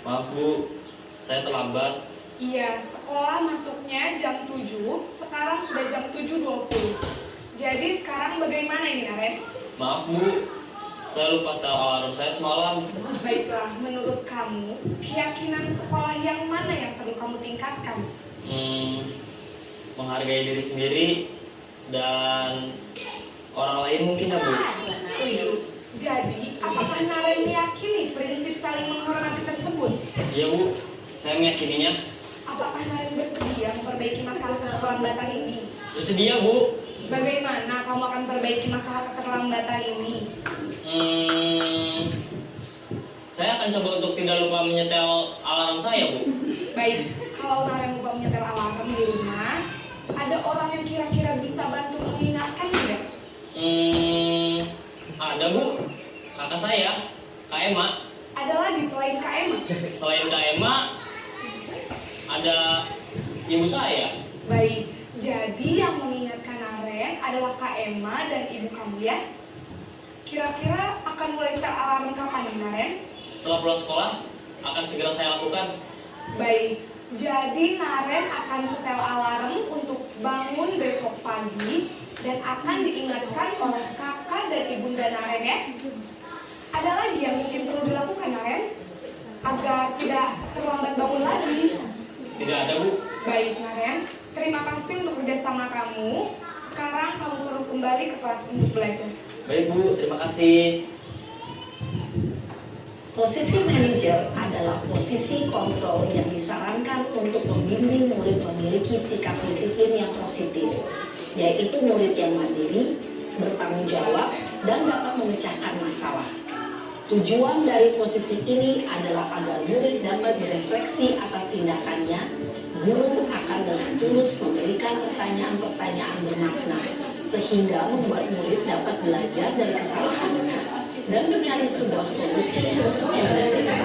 Maaf Bu, saya terlambat. Iya, sekolah masuknya jam 7, sekarang sudah jam 7.20. Jadi sekarang bagaimana ini Naren? Maaf Bu, saya lupa setel alarm saya semalam. Baiklah, menurut kamu, keyakinan sekolah yang mana yang perlu kamu tingkatkan? Menghargai diri sendiri dan orang lain mungkin ya Bu. Setuju. Jadi, apakah Naren meyakini prinsip saling menghormati tersebut? Iya Bu, saya meyakininya. Apakah Naren bersedia memperbaiki masalah keterlambatan ini? Bersedia Bu. Bagaimana kamu akan perbaiki masalah keterlambatan ini? akan coba untuk tidak lupa menyetel alarm saya, Bu. Baik, kalau Naren lupa menyetel alarm di rumah, ada orang yang kira-kira bisa bantu mengingatkan tidak? Ada, Bu. Kakak saya, Kak Emma. Ada lagi selain Kak Emma? Selain Kak Emma, ada ibu saya. Baik, jadi yang mengingatkan Naren adalah Kak Emma dan ibu kamu ya? Kira-kira akan mulai setel alarm kapan nih Naren? Setelah pulang sekolah, akan segera saya lakukan. Baik, jadi Naren akan setel alarm untuk bangun besok pagi dan akan diingatkan oleh kakak dan ibunda Naren ya. Ada lagi yang mungkin perlu dilakukan Naren agar tidak terlambat bangun lagi? Tidak ada, Bu. Baik Naren, terima kasih untuk kerjasama kamu. Sekarang kamu perlu kembali ke kelas untuk belajar. Baik, Bu. Terima kasih. Posisi manajer adalah posisi kontrol yang disarankan untuk membimbing murid memiliki sikap disiplin yang positif, yaitu murid yang mandiri, bertanggung jawab, dan dapat memecahkan masalah. Tujuan dari posisi ini adalah agar murid dapat berefleksi atas tindakannya. Guru akan dengan tulus memberikan pertanyaan-pertanyaan bermakna, sehingga membuat murid dapat belajar dari kesalahannya dan mencari sebuah solusi untuk menyelesaikan.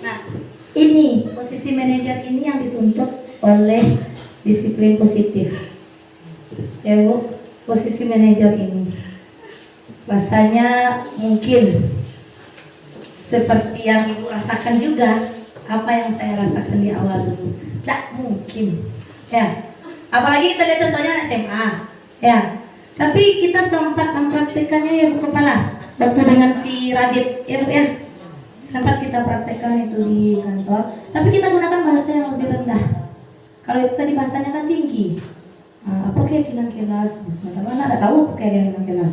Nah, ini posisi manajer ini yang dituntut oleh disiplin positif. Ya Bu, posisi manajer ini rasanya mungkin seperti yang Ibu rasakan juga, apa yang saya rasakan di awal dulu. Tak mungkin, ya. Apalagi kita lihat contohnya SMA, ya. Tapi kita sempat mempraktekannya ya Bu Kepala, waktu dengan si Radit, ya Bu ya. Sempat kita praktekkan itu di kantor, tapi kita gunakan bahasa yang lebih rendah. Kalau itu tadi bahasanya kan tinggi. Apa keyakinan kelas? Sebentar mana ada tahu keyakinan kelas.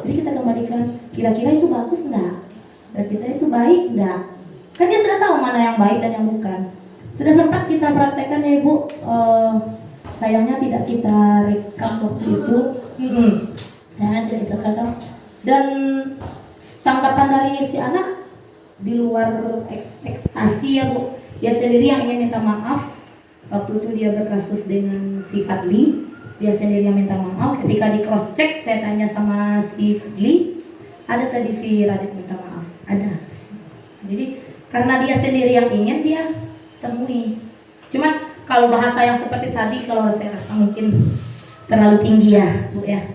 Jadi kita kembalikan, kira-kira itu bagus enggak? Dan kita itu baik enggak? Kan dia sudah tahu mana yang baik dan yang bukan. Sudah sempat kita praktekkan ya Ibu. Sayangnya tidak kita rekam waktu itu. Ya, tidak kita rekam. Dan tanggapan dari si anak di luar ekspektasi ya Bu. Dia sendiri yang ingin minta maaf. Waktu itu dia berkasus dengan si Fadli. Dia sendiri yang minta maaf. Ketika di cross check, saya tanya sama si Fadli, ada tadi si Radit minta maaf? Ada. Jadi karena dia sendiri yang ingin, dia temui. Cuman kalau bahasa yang seperti tadi, kalau saya rasa mungkin terlalu tinggi ya Bu ya.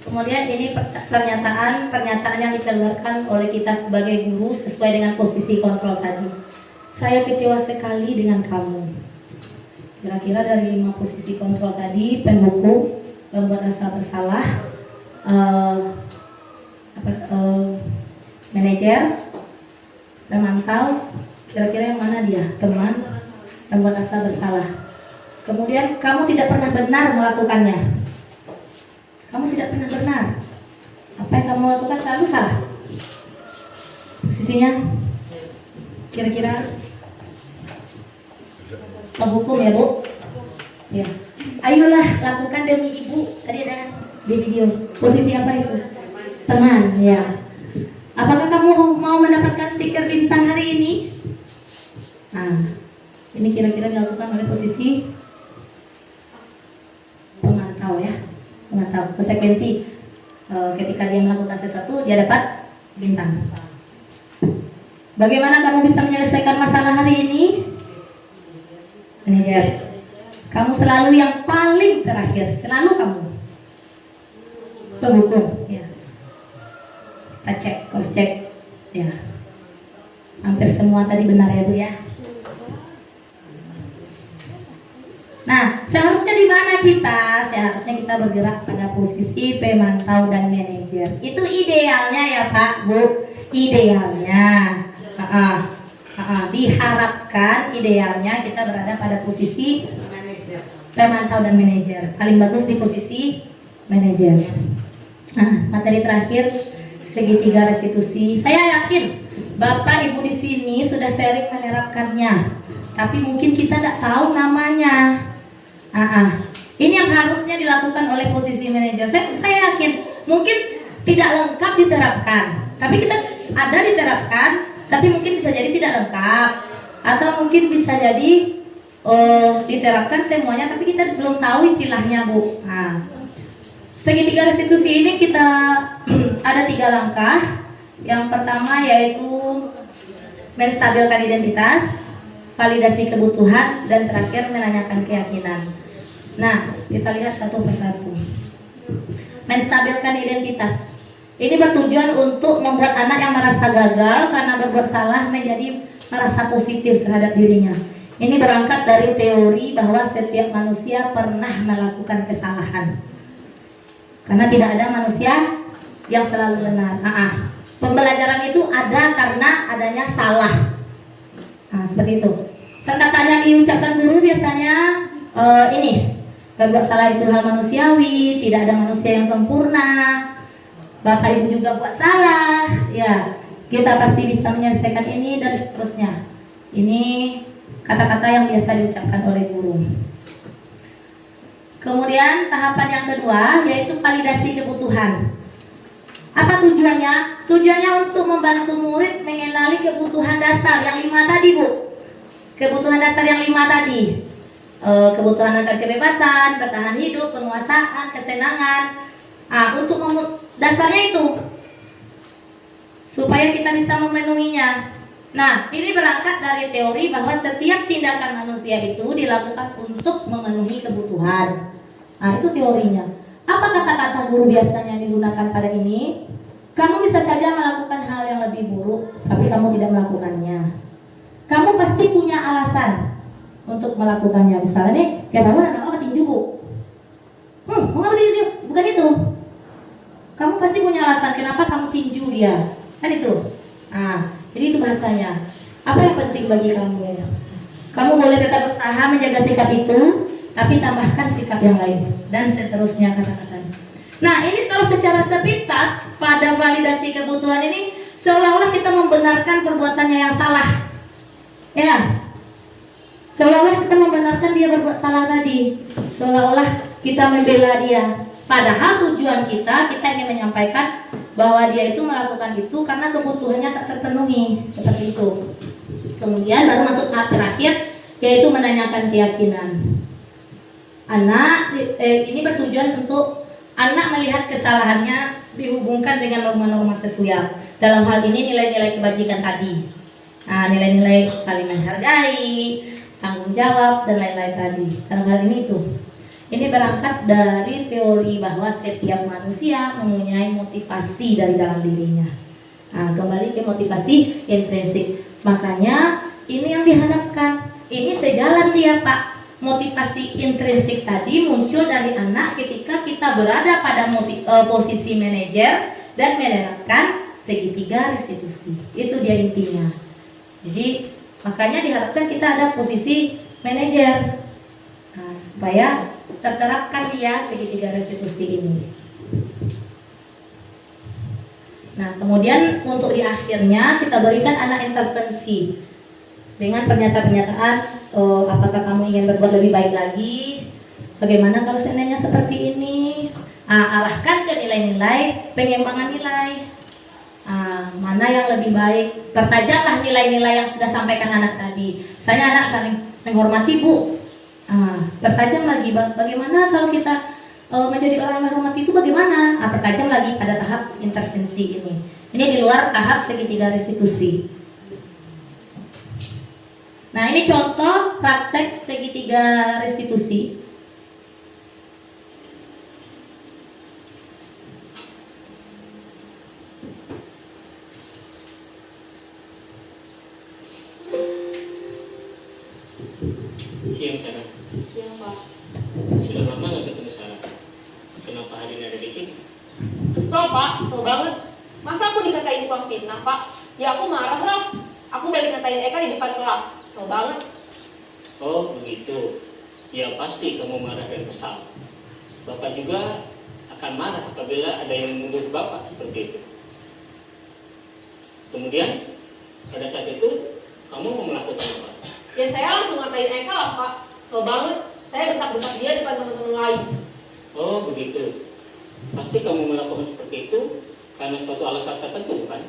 Kemudian ini pernyataan yang dikeluarkan oleh kita sebagai guru sesuai dengan posisi kontrol tadi. Saya kecewa sekali dengan kamu. Kira-kira dari 5 posisi kontrol tadi, pembuku, membuat rasa bersalah, manajer, memantau, kira-kira yang mana dia? Teman, membuat rasa bersalah. Kemudian kamu tidak pernah benar melakukannya. Kamu tidak pernah benar. Apa yang kamu lakukan selalu salah. Posisinya kira-kira hukum ya Bu? Ya. Ayolah lakukan demi Ibu. Tadi ada di video. Posisi apa itu? Teman, ya. Apakah kamu mau mendapatkan stiker bintang hari ini? Nah, ini kira-kira dilakukan oleh posisi pemantau ya. Pemantau. Konsekuensi ketika dia melakukan sesuatu, dia dapat bintang. Bagaimana kamu bisa menyelesaikan masalah hari ini? Manajer, kamu selalu yang paling terakhir, selalu kamu. Pembuku, ya. Kita cek, cross check, ya. Hampir semua tadi benar ya Bu ya. Nah, seharusnya di mana kita? Seharusnya kita bergerak pada posisi pemantau dan manajer. Itu idealnya ya Pak, Bu. Idealnya. Diharapkan idealnya kita berada pada posisi pemantau dan manajer. Paling bagus di posisi manajer. Nah, materi terakhir segitiga restitusi. Saya yakin Bapak Ibu di sini sudah sering menerapkannya, tapi mungkin kita tidak tahu namanya. Ini yang harusnya dilakukan oleh posisi manajer. Saya yakin mungkin tidak lengkap diterapkan, tapi kita ada diterapkan, tapi mungkin bisa jadi tidak lengkap, atau mungkin bisa jadi diterapkan semuanya, tapi kita belum tahu istilahnya, Bu. Nah, segitiga restitusi ini kita ada 3 langkah. Yang pertama yaitu menstabilkan identitas, validasi kebutuhan, dan terakhir menanyakan keyakinan. Nah, kita lihat satu persatu. Menstabilkan identitas. Ini bertujuan untuk membuat anak yang merasa gagal karena berbuat salah menjadi merasa positif terhadap dirinya. Ini berangkat dari teori bahwa setiap manusia pernah melakukan kesalahan. Karena tidak ada manusia yang selalu benar. Pembelajaran itu ada karena adanya salah. Nah, seperti itu. Kata-kata yang diucapkan guru biasanya ini, berbuat salah itu hal manusiawi, tidak ada manusia yang sempurna. Bapak ibu juga buat salah, ya kita pasti bisa menyelesaikan ini dan seterusnya. Ini kata-kata yang biasa diucapkan oleh guru. Kemudian tahapan yang kedua yaitu validasi kebutuhan. Apa tujuannya? Tujuannya untuk membantu murid mengenali kebutuhan dasar yang 5 tadi, Bu. Kebutuhan dasar yang 5 tadi. Kebutuhan akan kebebasan, bertahan hidup, penguasaan, kesenangan. Untuk dasarnya itu supaya kita bisa memenuhinya. Nah, ini berangkat dari teori bahwa setiap tindakan manusia itu dilakukan untuk memenuhi kebutuhan. Nah, itu teorinya. Apa kata-kata guru biasanya digunakan pada ini? Kamu bisa saja melakukan hal yang lebih buruk, tapi kamu tidak melakukannya. Kamu pasti punya alasan untuk melakukannya. Misalnya nih, kayak kamu anak apa tinju, Bu? Mau ngapa tinju? Bukan itu. Kamu pasti punya alasan kenapa kamu tinju dia. Kan itu. Jadi itu bahasanya. Apa yang penting bagi kamu ya? Kamu boleh tetap berusaha menjaga sikap itu, tapi tambahkan sikap yang lain dan seterusnya kata-katanya. Nah, ini kalau secara sepintas pada validasi kebutuhan ini seolah-olah kita membenarkan perbuatannya yang salah. Ya. Seolah-olah kita membenarkan dia berbuat salah tadi. Seolah-olah kita membela dia. Padahal tujuan kita ingin menyampaikan bahwa dia itu melakukan itu karena kebutuhannya tak terpenuhi, seperti itu. Kemudian baru masuk tahap terakhir yaitu menanyakan keyakinan. Anak ini bertujuan untuk anak melihat kesalahannya dihubungkan dengan norma-norma sosial. Dalam hal ini nilai-nilai kebajikan tadi. Nilai-nilai saling menghargai, tanggung jawab, dan lain-lain tadi. Dalam hal ini itu. Ini berangkat dari teori bahwa setiap manusia mempunyai motivasi dari dalam dirinya. Kembali ke motivasi intrinsik. Makanya ini yang dihadapkan. Ini sejalan dia, Pak. Motivasi intrinsik tadi muncul dari anak ketika kita berada pada posisi manajer dan menerapkan segitiga restitusi. Itu dia intinya. Jadi makanya diharapkan kita ada posisi manajer. Supaya terterapkan dia segitiga restitusi ini. Nah, kemudian untuk di akhirnya kita berikan anak intervensi dengan pernyataan-pernyataan, apakah kamu ingin berbuat lebih baik lagi? Bagaimana kalau seandainya seperti ini? Arahkan ke nilai-nilai, pengembangan nilai. Mana yang lebih baik? Pertajamlah nilai-nilai yang sudah sampaikan anak tadi. Saya anak saling menghormati, Bu. Pertajam lagi, bagaimana kalau kita menjadi orang yang menghormati itu bagaimana? Pertajam lagi pada tahap intervensi ini. Ini di luar tahap segitiga restitusi. Nah, ini contoh praktek segitiga restitusi. Siang, Sarah. Siang, Pak. Sudah lama nggak ketemu Sarah? Kenapa hari ini ada di sini? Kesel, Pak. Kesel banget. Masa aku dikatain tukang fitnah, Pak? Ya aku marah lah. Aku balik ngatain Eka di depan kelas. Kesel banget. Oh, begitu. Ya pasti kamu marah dan kesal. Bapak juga akan marah apabila ada yang menuduh Bapak seperti itu. Kemudian, pada saat itu, kamu mau melakukan apa? Ya saya langsung ngatain Eka lah, Pak. Kesel banget. Saya bentak-bentak dia depan teman-teman lain. Oh, begitu. Pasti kamu melakukan seperti itu karena suatu alasan tertentu, kan?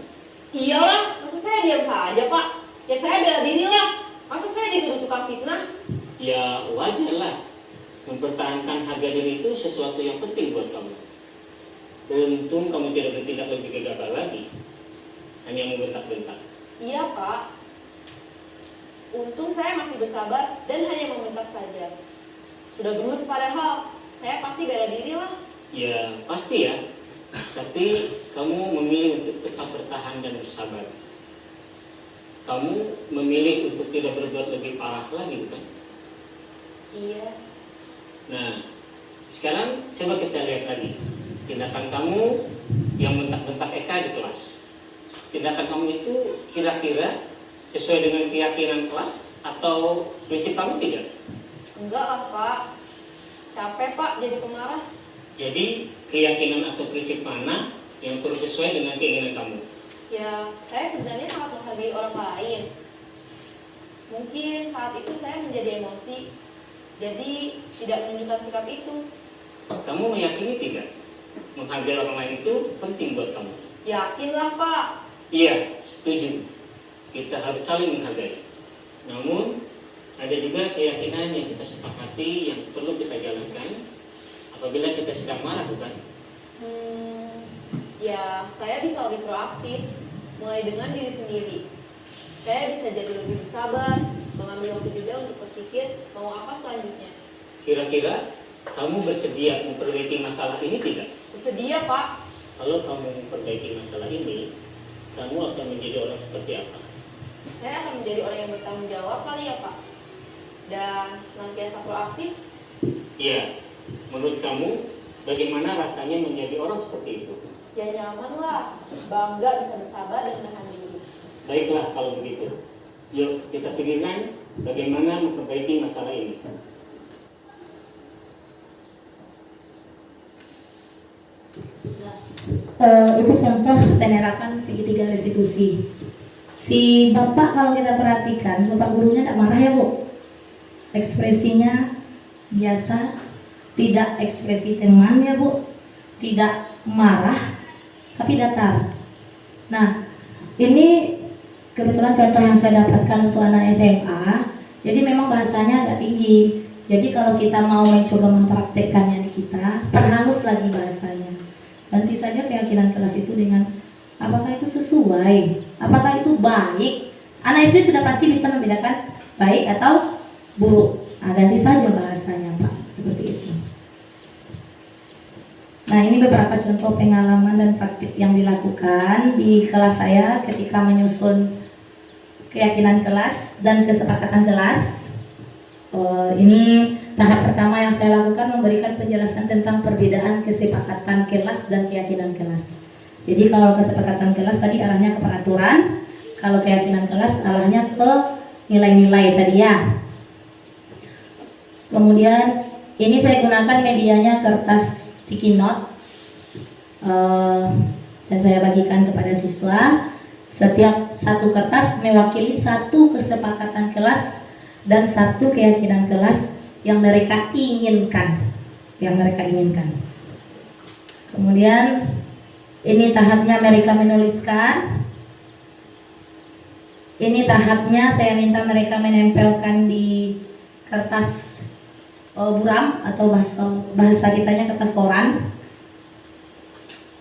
Iyalah, masa saya diam saja, Pak? Ya saya bela diri lah. Masa saya dituduh tukang fitnah? Ya wajar lah. Mempertahankan harga diri itu sesuatu yang penting buat kamu. Untung kamu tidak bertindak lebih gegabah lagi, hanya membentak-bentak. Iya, Pak. Untung saya masih bersabar dan hanya membentak saja. Sudah gemes padahal, saya pasti bela diri lah. Ya pasti ya. Tapi kamu memilih untuk tetap bertahan dan bersabar. Kamu memilih untuk tidak berbuat lebih parah lagi, bukan? Iya. Nah, sekarang coba kita lihat lagi tindakan kamu yang bentak-bentak Eka di kelas. Tindakan kamu itu kira-kira sesuai dengan keyakinan kelas atau prinsip kamu tidak? Enggak lah, Pak. Capek, Pak, jadi pemarah. Jadi keyakinan atau prinsip mana yang perlu sesuai dengan keinginan kamu? Ya, saya sebenarnya sangat menghargai orang lain. Mungkin saat itu saya menjadi emosi, jadi tidak menunjukkan sikap itu. Kamu meyakini tidak? Menghargai orang lain itu penting buat kamu? Yakinlah, Pak. Iya, setuju. Kita harus saling menghargai. Namun, ada juga keyakinan yang kita sepakati yang perlu kita jalankan apabila kita sedang marah, bukan? Ya, saya bisa lebih proaktif, mulai dengan diri sendiri. Saya bisa jadi lebih bersabar, mengambil waktu jeda untuk berpikir mau apa selanjutnya. Kira-kira kamu bersedia memperbaiki masalah ini tidak? Bersedia, Pak. Kalau kamu memperbaiki masalah ini, kamu akan menjadi orang seperti apa? Saya akan menjadi orang yang bertanggung jawab kali ya, Pak. Dan senantiasa proaktif. Iya. Menurut kamu, bagaimana rasanya menjadi orang seperti itu? Ya nyaman lah, bangga bisa bersabar dan menahan diri. Baiklah kalau begitu. Yuk kita pikirkan bagaimana memperbaiki masalah ini. Itu contoh penerapan segitiga restitusi. Si bapak kalau kita perhatikan, bapak gurunya tidak marah ya bu, ekspresinya biasa, tidak ekspresi teman ya bu, tidak marah tapi datar. Nah ini kebetulan contoh yang saya dapatkan untuk anak SMA, jadi memang bahasanya agak tinggi. Jadi kalau kita mau mencoba mempraktekkannya di kita, perhalus lagi bahasanya. Ganti saja keyakinan kelas itu dengan apakah itu sesuai, apakah itu baik. Anak SD sudah pasti bisa membedakan baik atau buruk. Nah, ganti saja bahasanya Pak, seperti itu. Nah ini beberapa contoh pengalaman dan praktik yang dilakukan di kelas saya ketika menyusun keyakinan kelas dan kesepakatan kelas. Ini tahap pertama yang saya lakukan, memberikan penjelasan tentang perbedaan kesepakatan kelas dan keyakinan kelas. Jadi kalau kesepakatan kelas tadi arahnya ke peraturan, kalau keyakinan kelas arahnya ke nilai-nilai tadi ya. Kemudian ini saya gunakan medianya kertas sticky note, dan saya bagikan kepada siswa. Setiap satu kertas mewakili satu kesepakatan kelas dan satu keyakinan kelas yang mereka inginkan, Kemudian ini tahapnya mereka menuliskan. Ini tahapnya saya minta mereka menempelkan di kertas buram atau bahasa kitanya kertas koran.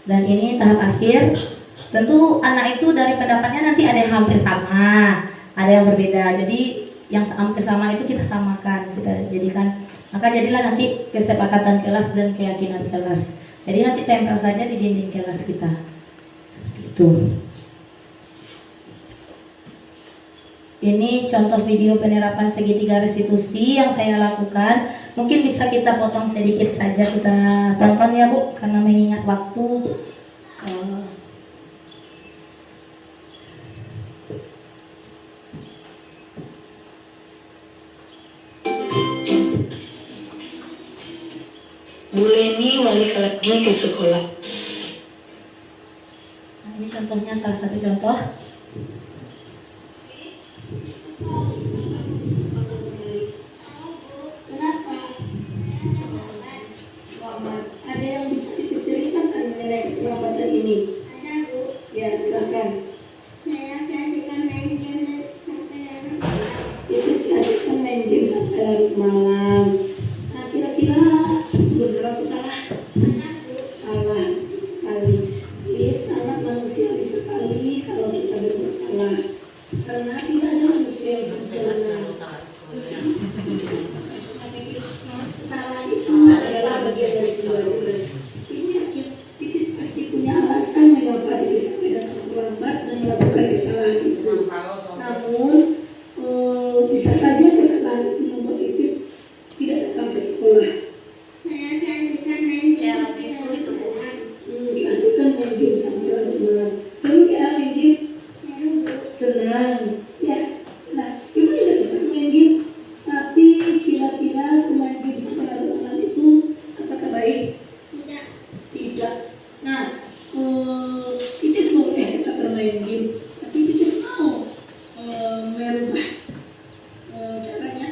Dan ini tahap akhir. Tentu anak itu dari pendapatnya nanti ada yang hampir sama, ada yang berbeda. Jadi yang hampir sama itu kita samakan, kita jadikan. Maka jadilah nanti kesepakatan kelas dan keyakinan kelas. Jadi nanti tempel saja di dinding kelas kita. Seperti itu. Ini contoh video penerapan segitiga restitusi yang saya lakukan. Mungkin bisa kita potong sedikit saja, kita tonton ya Bu, karena mengingat waktu. Bu Leni balik lagi ke sekolah. Nah, ini contohnya, salah satu contoh. Kenapa? Ada yang bisa diceritakan? tidak. Nah, kita boleh kita bermain game, tapi kita mau merubah caranya.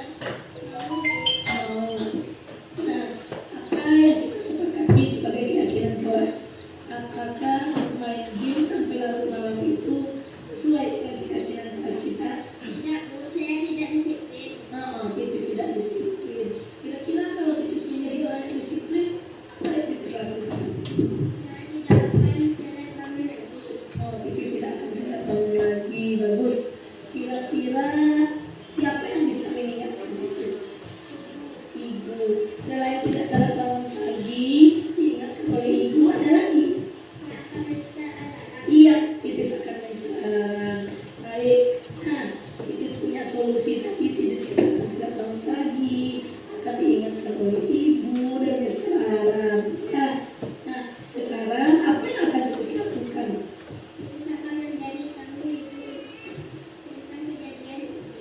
Nah, apa yang kita sepakati sebagai keyakinan kelas? Apakah main game sampai larut malam itu sesuai dengan keyakinan kelas kita? Tidak, Bu, saya tidak disiplin. Titis tidak disiplin. Kira-kira kalau Titis menjadi orang yang disiplin, apa yang Titis lakukan? Saya tidak akan jalan bangun lagi. Titis tidak akan jalan bangun lagi. Bagus. Kira-kira siapa yang bisa mengingatkan Titis? Ibu. Selain tidak jalan bangun lagi, diingatkan oleh ibu ada lagi. Saya akan beristirahat. Iya, Titis akan beristirahat. Baik. Nah, Titis punya solusi, tapi Titis tidak bangun lagi, akan diingatkan oleh ibu dan beristirahat. Ya. Nah, sekarang apa yang akan Titis lakukan? Saya akan menjadi tamu ibu tentang kejadian ini.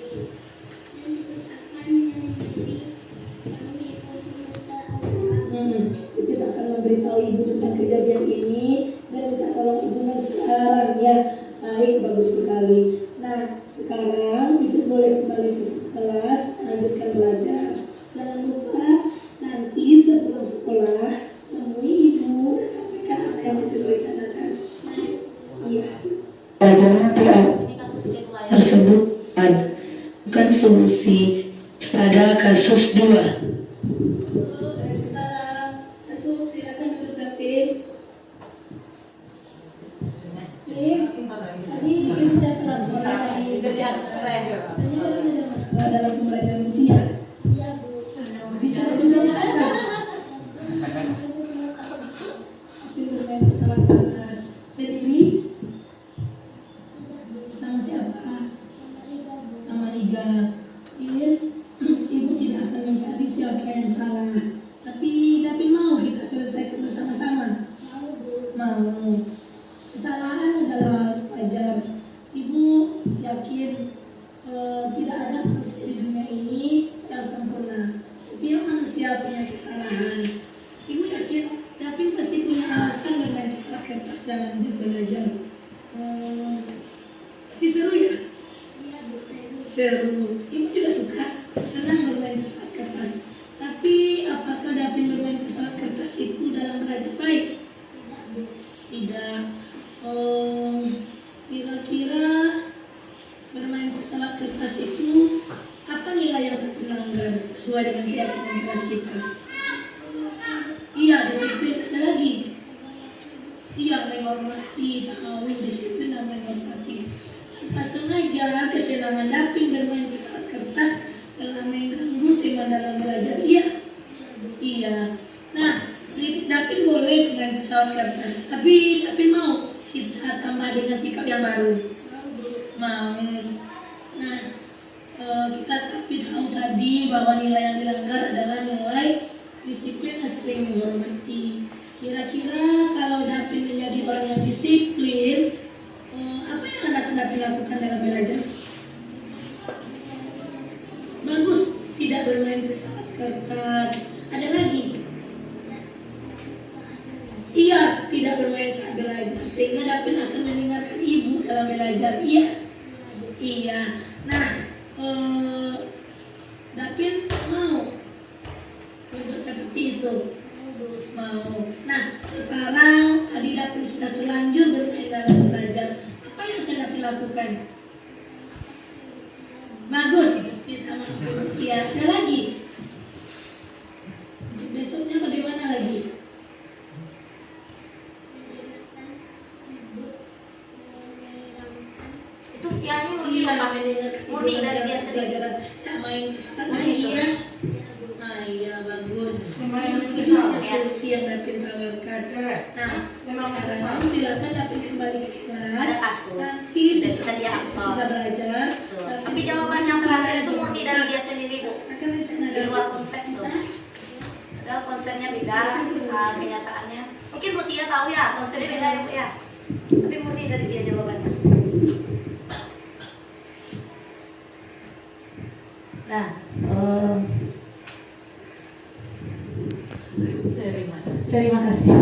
Dan saya akan menjadi tamu ibu semesta Allah. Titis akan memberitahu ibu tentang kejadian ini dan minta tolong ibu sekarang ya. Baik, bagus sekali. Nah, sekarang Titis boleh kembali ke kelas, lanjutkan belajar. Jangan lupa nanti sepulang sekolah temui ibu dan sampaikan apa yang Titis rencanakan. Iya. Pelajaran tersebut bukan solusi pada kasus 2. Salam. Masuk, silakan duduk Datin. Tadi ibu datang laporan tadi. Tadi kan ada masalah dalam pembelajaran Mutia. Iya, Bu. Bisa diceritakan? Tapi bermain bersama kelas sendiri? Sama siapa? Sama Iga. Ibu tidak akan mencari siapa yang salah. Tapi mau kita selesaikan bersama-sama. Mau. Kesalahan adalah wajar. Ibu yakin tidak ada manusia di dunia ini yang sempurna. Setiap manusia punya kesalahan. Ibu yakin Davin pasti punya alasan bermain di kertas dalam jam belajar. Pasti seru ya? Iya, Bu, seru. Seru. Ibu juga suka senang bermain di kertas. Tapi apakah Davin bermain di kertas itu dalam belajar baik? Tidak, Bu. Tidak. Kira-kira bermain pesawat kertas itu apa nilai yang dilanggar sesuai dengan keyakinan kelas kita? Iya, disiplin. Ada lagi? Iya, menghormati. Tahu disiplin dan menghormati. Tanpa sengaja kesenangan Davin bermain pesawat kertas telah mengganggu teman dalam belajar. Iya. Iya. Nah, Davin boleh bermain pesawat kertas, tapi Davin mau kita tambah dengan sikap yang baru. Mau. Nah, kita tapi tahu tadi bahwa nilai yang dilanggar adalah nilai disiplin dan saling menghormati. Kira-kira kalau Davin menjadi orang yang disiplin, apa yang akan Davin lakukan dalam belajar? Bagus, tidak bermain pesawat kertas. Ada lagi? Iya, tidak bermain saat belajar sehingga Davin akan meninggalkan ibu dalam belajar. Iya. Iya. Nah, Davin mau berbuat seperti itu. Mau. Nah, sekarang tadi Davin sudah terlanjur bermain dalam belajar. Apa yang akan Davin lakukan? Bagus, kita mau. Iya. Ada lagi? Untuk besoknya bagaimana lagi? Itu Iya, murni dari dia sendiri. Tak main lagi ya. Nah, iya bagus. Itu solusi yang Davin tawarkan. Nah, sekarang silakan Davin kembali ke kelas. Ada kasus. Nanti dia sudah belajar. Tapi jawaban yang terakhir itu murni dari dia sendiri tuh. Akan rencana Di luar konsep tuh. Padahal konsepnya beda, kenyataannya. Mungkin Bu Tia tahu ya, konsepnya beda ya Bu ya. Tapi murni dari dia jawabannya. Nah, terima kasih.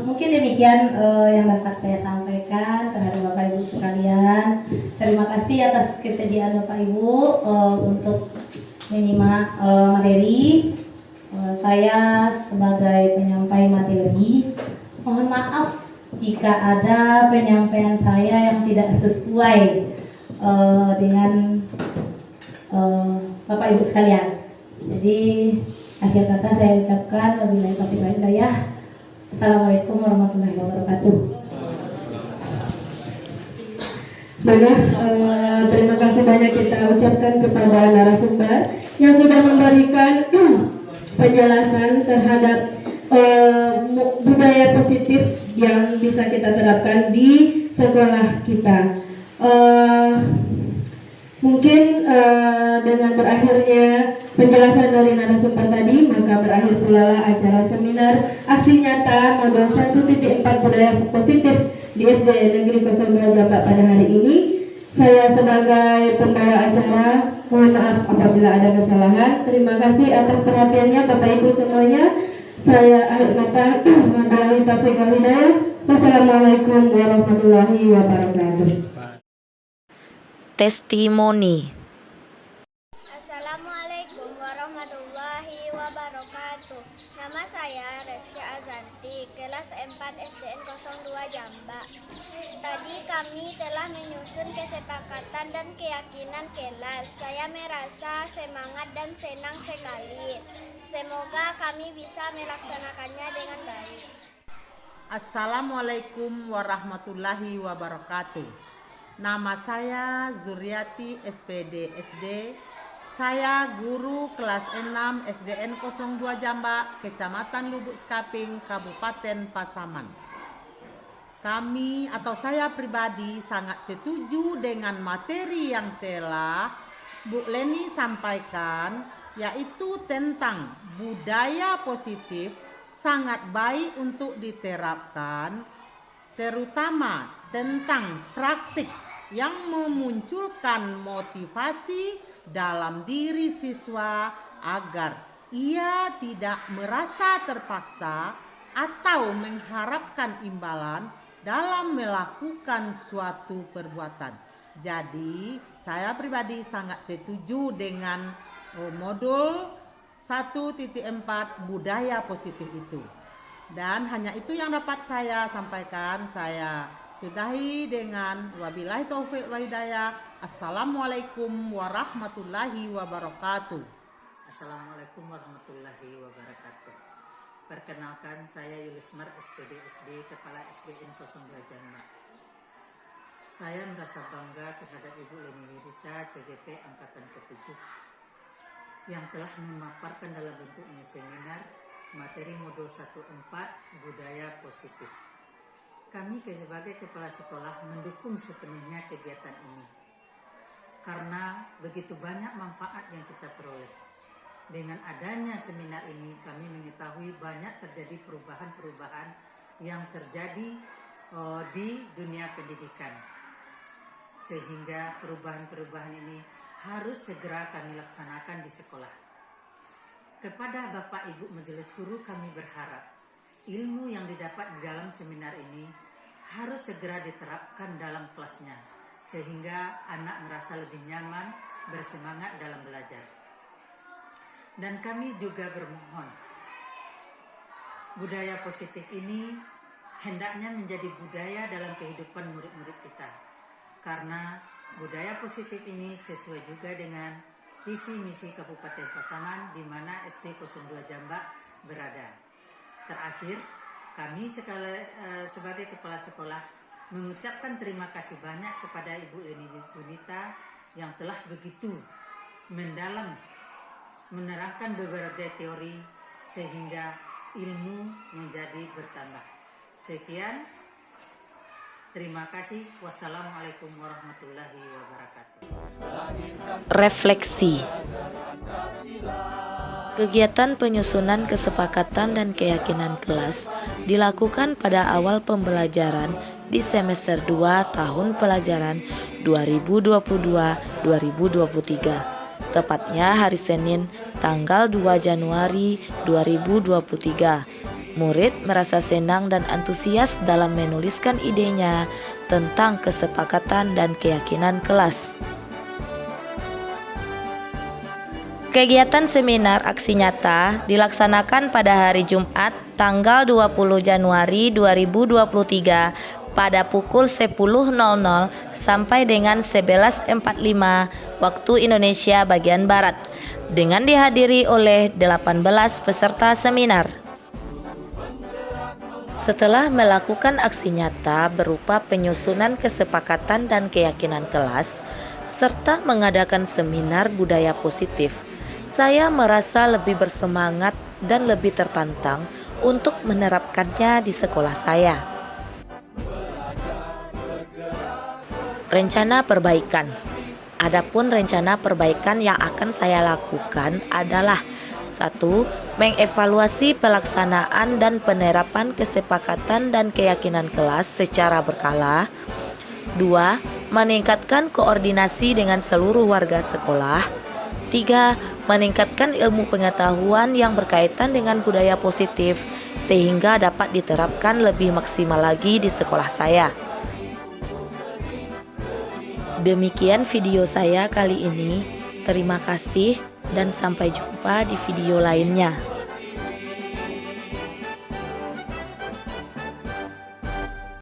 Mungkin demikian yang dapat saya sampaikan terhadap Bapak Ibu sekalian. Terima kasih atas kesediaan Bapak Ibu untuk menyimak materi. Saya sebagai penyampai materi, mohon maaf jika ada penyampaian saya yang tidak sesuai dengan Bapak Ibu sekalian. Jadi akhir kata saya ucapkan wabillahi taufiq wal hidayah. Assalamualaikum warahmatullahi wabarakatuh. Terima kasih banyak kita ucapkan kepada narasumber yang sudah memberikan penjelasan terhadap budaya positif yang bisa kita terapkan di sekolah kita. Mungkin dengan berakhirnya penjelasan dari narasumber tadi, maka berakhir pula acara seminar aksi nyata modul 1.4 budaya positif di SD Negeri 02 Jambak pada hari ini. Saya sebagai pembawa acara mohon maaf apabila ada kesalahan. Terima kasih atas perhatiannya Bapak Ibu semuanya. Saya akhir kata wabillahi taufiq wal hidayah. Wassalamualaikum warahmatullahi wabarakatuh. Testimoni. Assalamualaikum warahmatullahi wabarakatuh. Nama saya Refsya Azanti, kelas 4 SDN 02 Jambak. Tadi kami telah menyusun kesepakatan dan keyakinan kelas. Saya merasa semangat dan senang sekali. Semoga kami bisa melaksanakannya dengan baik. Assalamualaikum warahmatullahi wabarakatuh. Nama saya Zuriati SPD SD. Saya guru kelas 6 SDN 02 Jambak, Kecamatan Lubuk Sekaping, Kabupaten Pasaman. Kami atau saya pribadi sangat setuju dengan materi yang telah Bu Leni sampaikan, yaitu tentang budaya positif sangat baik untuk diterapkan, terutama tentang praktik yang memunculkan motivasi dalam diri siswa agar ia tidak merasa terpaksa atau mengharapkan imbalan dalam melakukan suatu perbuatan. Jadi saya pribadi sangat setuju dengan modul 1.4 budaya positif itu. Dan hanya itu yang dapat saya sampaikan. Saya sudahi dengan wabillahi taufiq wal hidayah. Assalamualaikum warahmatullahi wabarakatuh. Assalamualaikum warahmatullahi wabarakatuh. Perkenalkan, saya Yulismar SPD SD, Kepala SDN 02 Jambak. Saya merasa bangga terhadap Ibu Leni Yunita CGP Angkatan ke-7 yang telah memaparkan dalam bentuk seminar materi modul 1.4 budaya positif. Kami sebagai kepala sekolah mendukung sepenuhnya kegiatan ini karena begitu banyak manfaat yang kita peroleh. Dengan adanya seminar ini kami mengetahui banyak terjadi perubahan-perubahan yang terjadi di dunia pendidikan, sehingga perubahan-perubahan ini harus segera kami laksanakan di sekolah. Kepada Bapak Ibu Majelis Guru kami berharap ilmu yang didapat di dalam seminar ini harus segera diterapkan dalam kelasnya, sehingga anak merasa lebih nyaman, bersemangat dalam belajar. Dan kami juga bermohon, budaya positif ini hendaknya menjadi budaya dalam kehidupan murid-murid kita, karena budaya positif ini sesuai juga dengan visi misi Kabupaten Pasaman di mana SD 02 Jambak berada. Terakhir, kami sebagai kepala sekolah mengucapkan terima kasih banyak kepada Ibu Leni Yunita yang telah begitu mendalam menerangkan beberapa teori sehingga ilmu menjadi bertambah. Sekian, terima kasih. Wassalamualaikum warahmatullahi wabarakatuh. Refleksi. Kegiatan penyusunan kesepakatan dan keyakinan kelas dilakukan pada awal pembelajaran di semester 2 tahun pelajaran 2022-2023 tepatnya hari Senin tanggal 2 Januari 2023. Murid merasa senang dan antusias dalam menuliskan idenya tentang kesepakatan dan keyakinan kelas. Kegiatan seminar aksi nyata dilaksanakan pada hari Jumat tanggal 20 Januari 2023 pada pukul 10.00 sampai dengan 11.45 waktu Indonesia bagian Barat dengan dihadiri oleh 18 peserta seminar. Setelah melakukan aksi nyata berupa penyusunan kesepakatan dan keyakinan kelas serta mengadakan seminar budaya positif, saya merasa lebih bersemangat dan lebih tertantang untuk menerapkannya di sekolah saya. Rencana perbaikan. Adapun rencana perbaikan yang akan saya lakukan adalah 1. Mengevaluasi pelaksanaan dan penerapan kesepakatan dan keyakinan kelas secara berkala. 2. Meningkatkan koordinasi dengan seluruh warga sekolah. 3. Meningkatkan ilmu pengetahuan yang berkaitan dengan budaya positif sehingga dapat diterapkan lebih maksimal lagi di sekolah saya. Demikian video saya kali ini. Terima kasih dan sampai jumpa di video lainnya.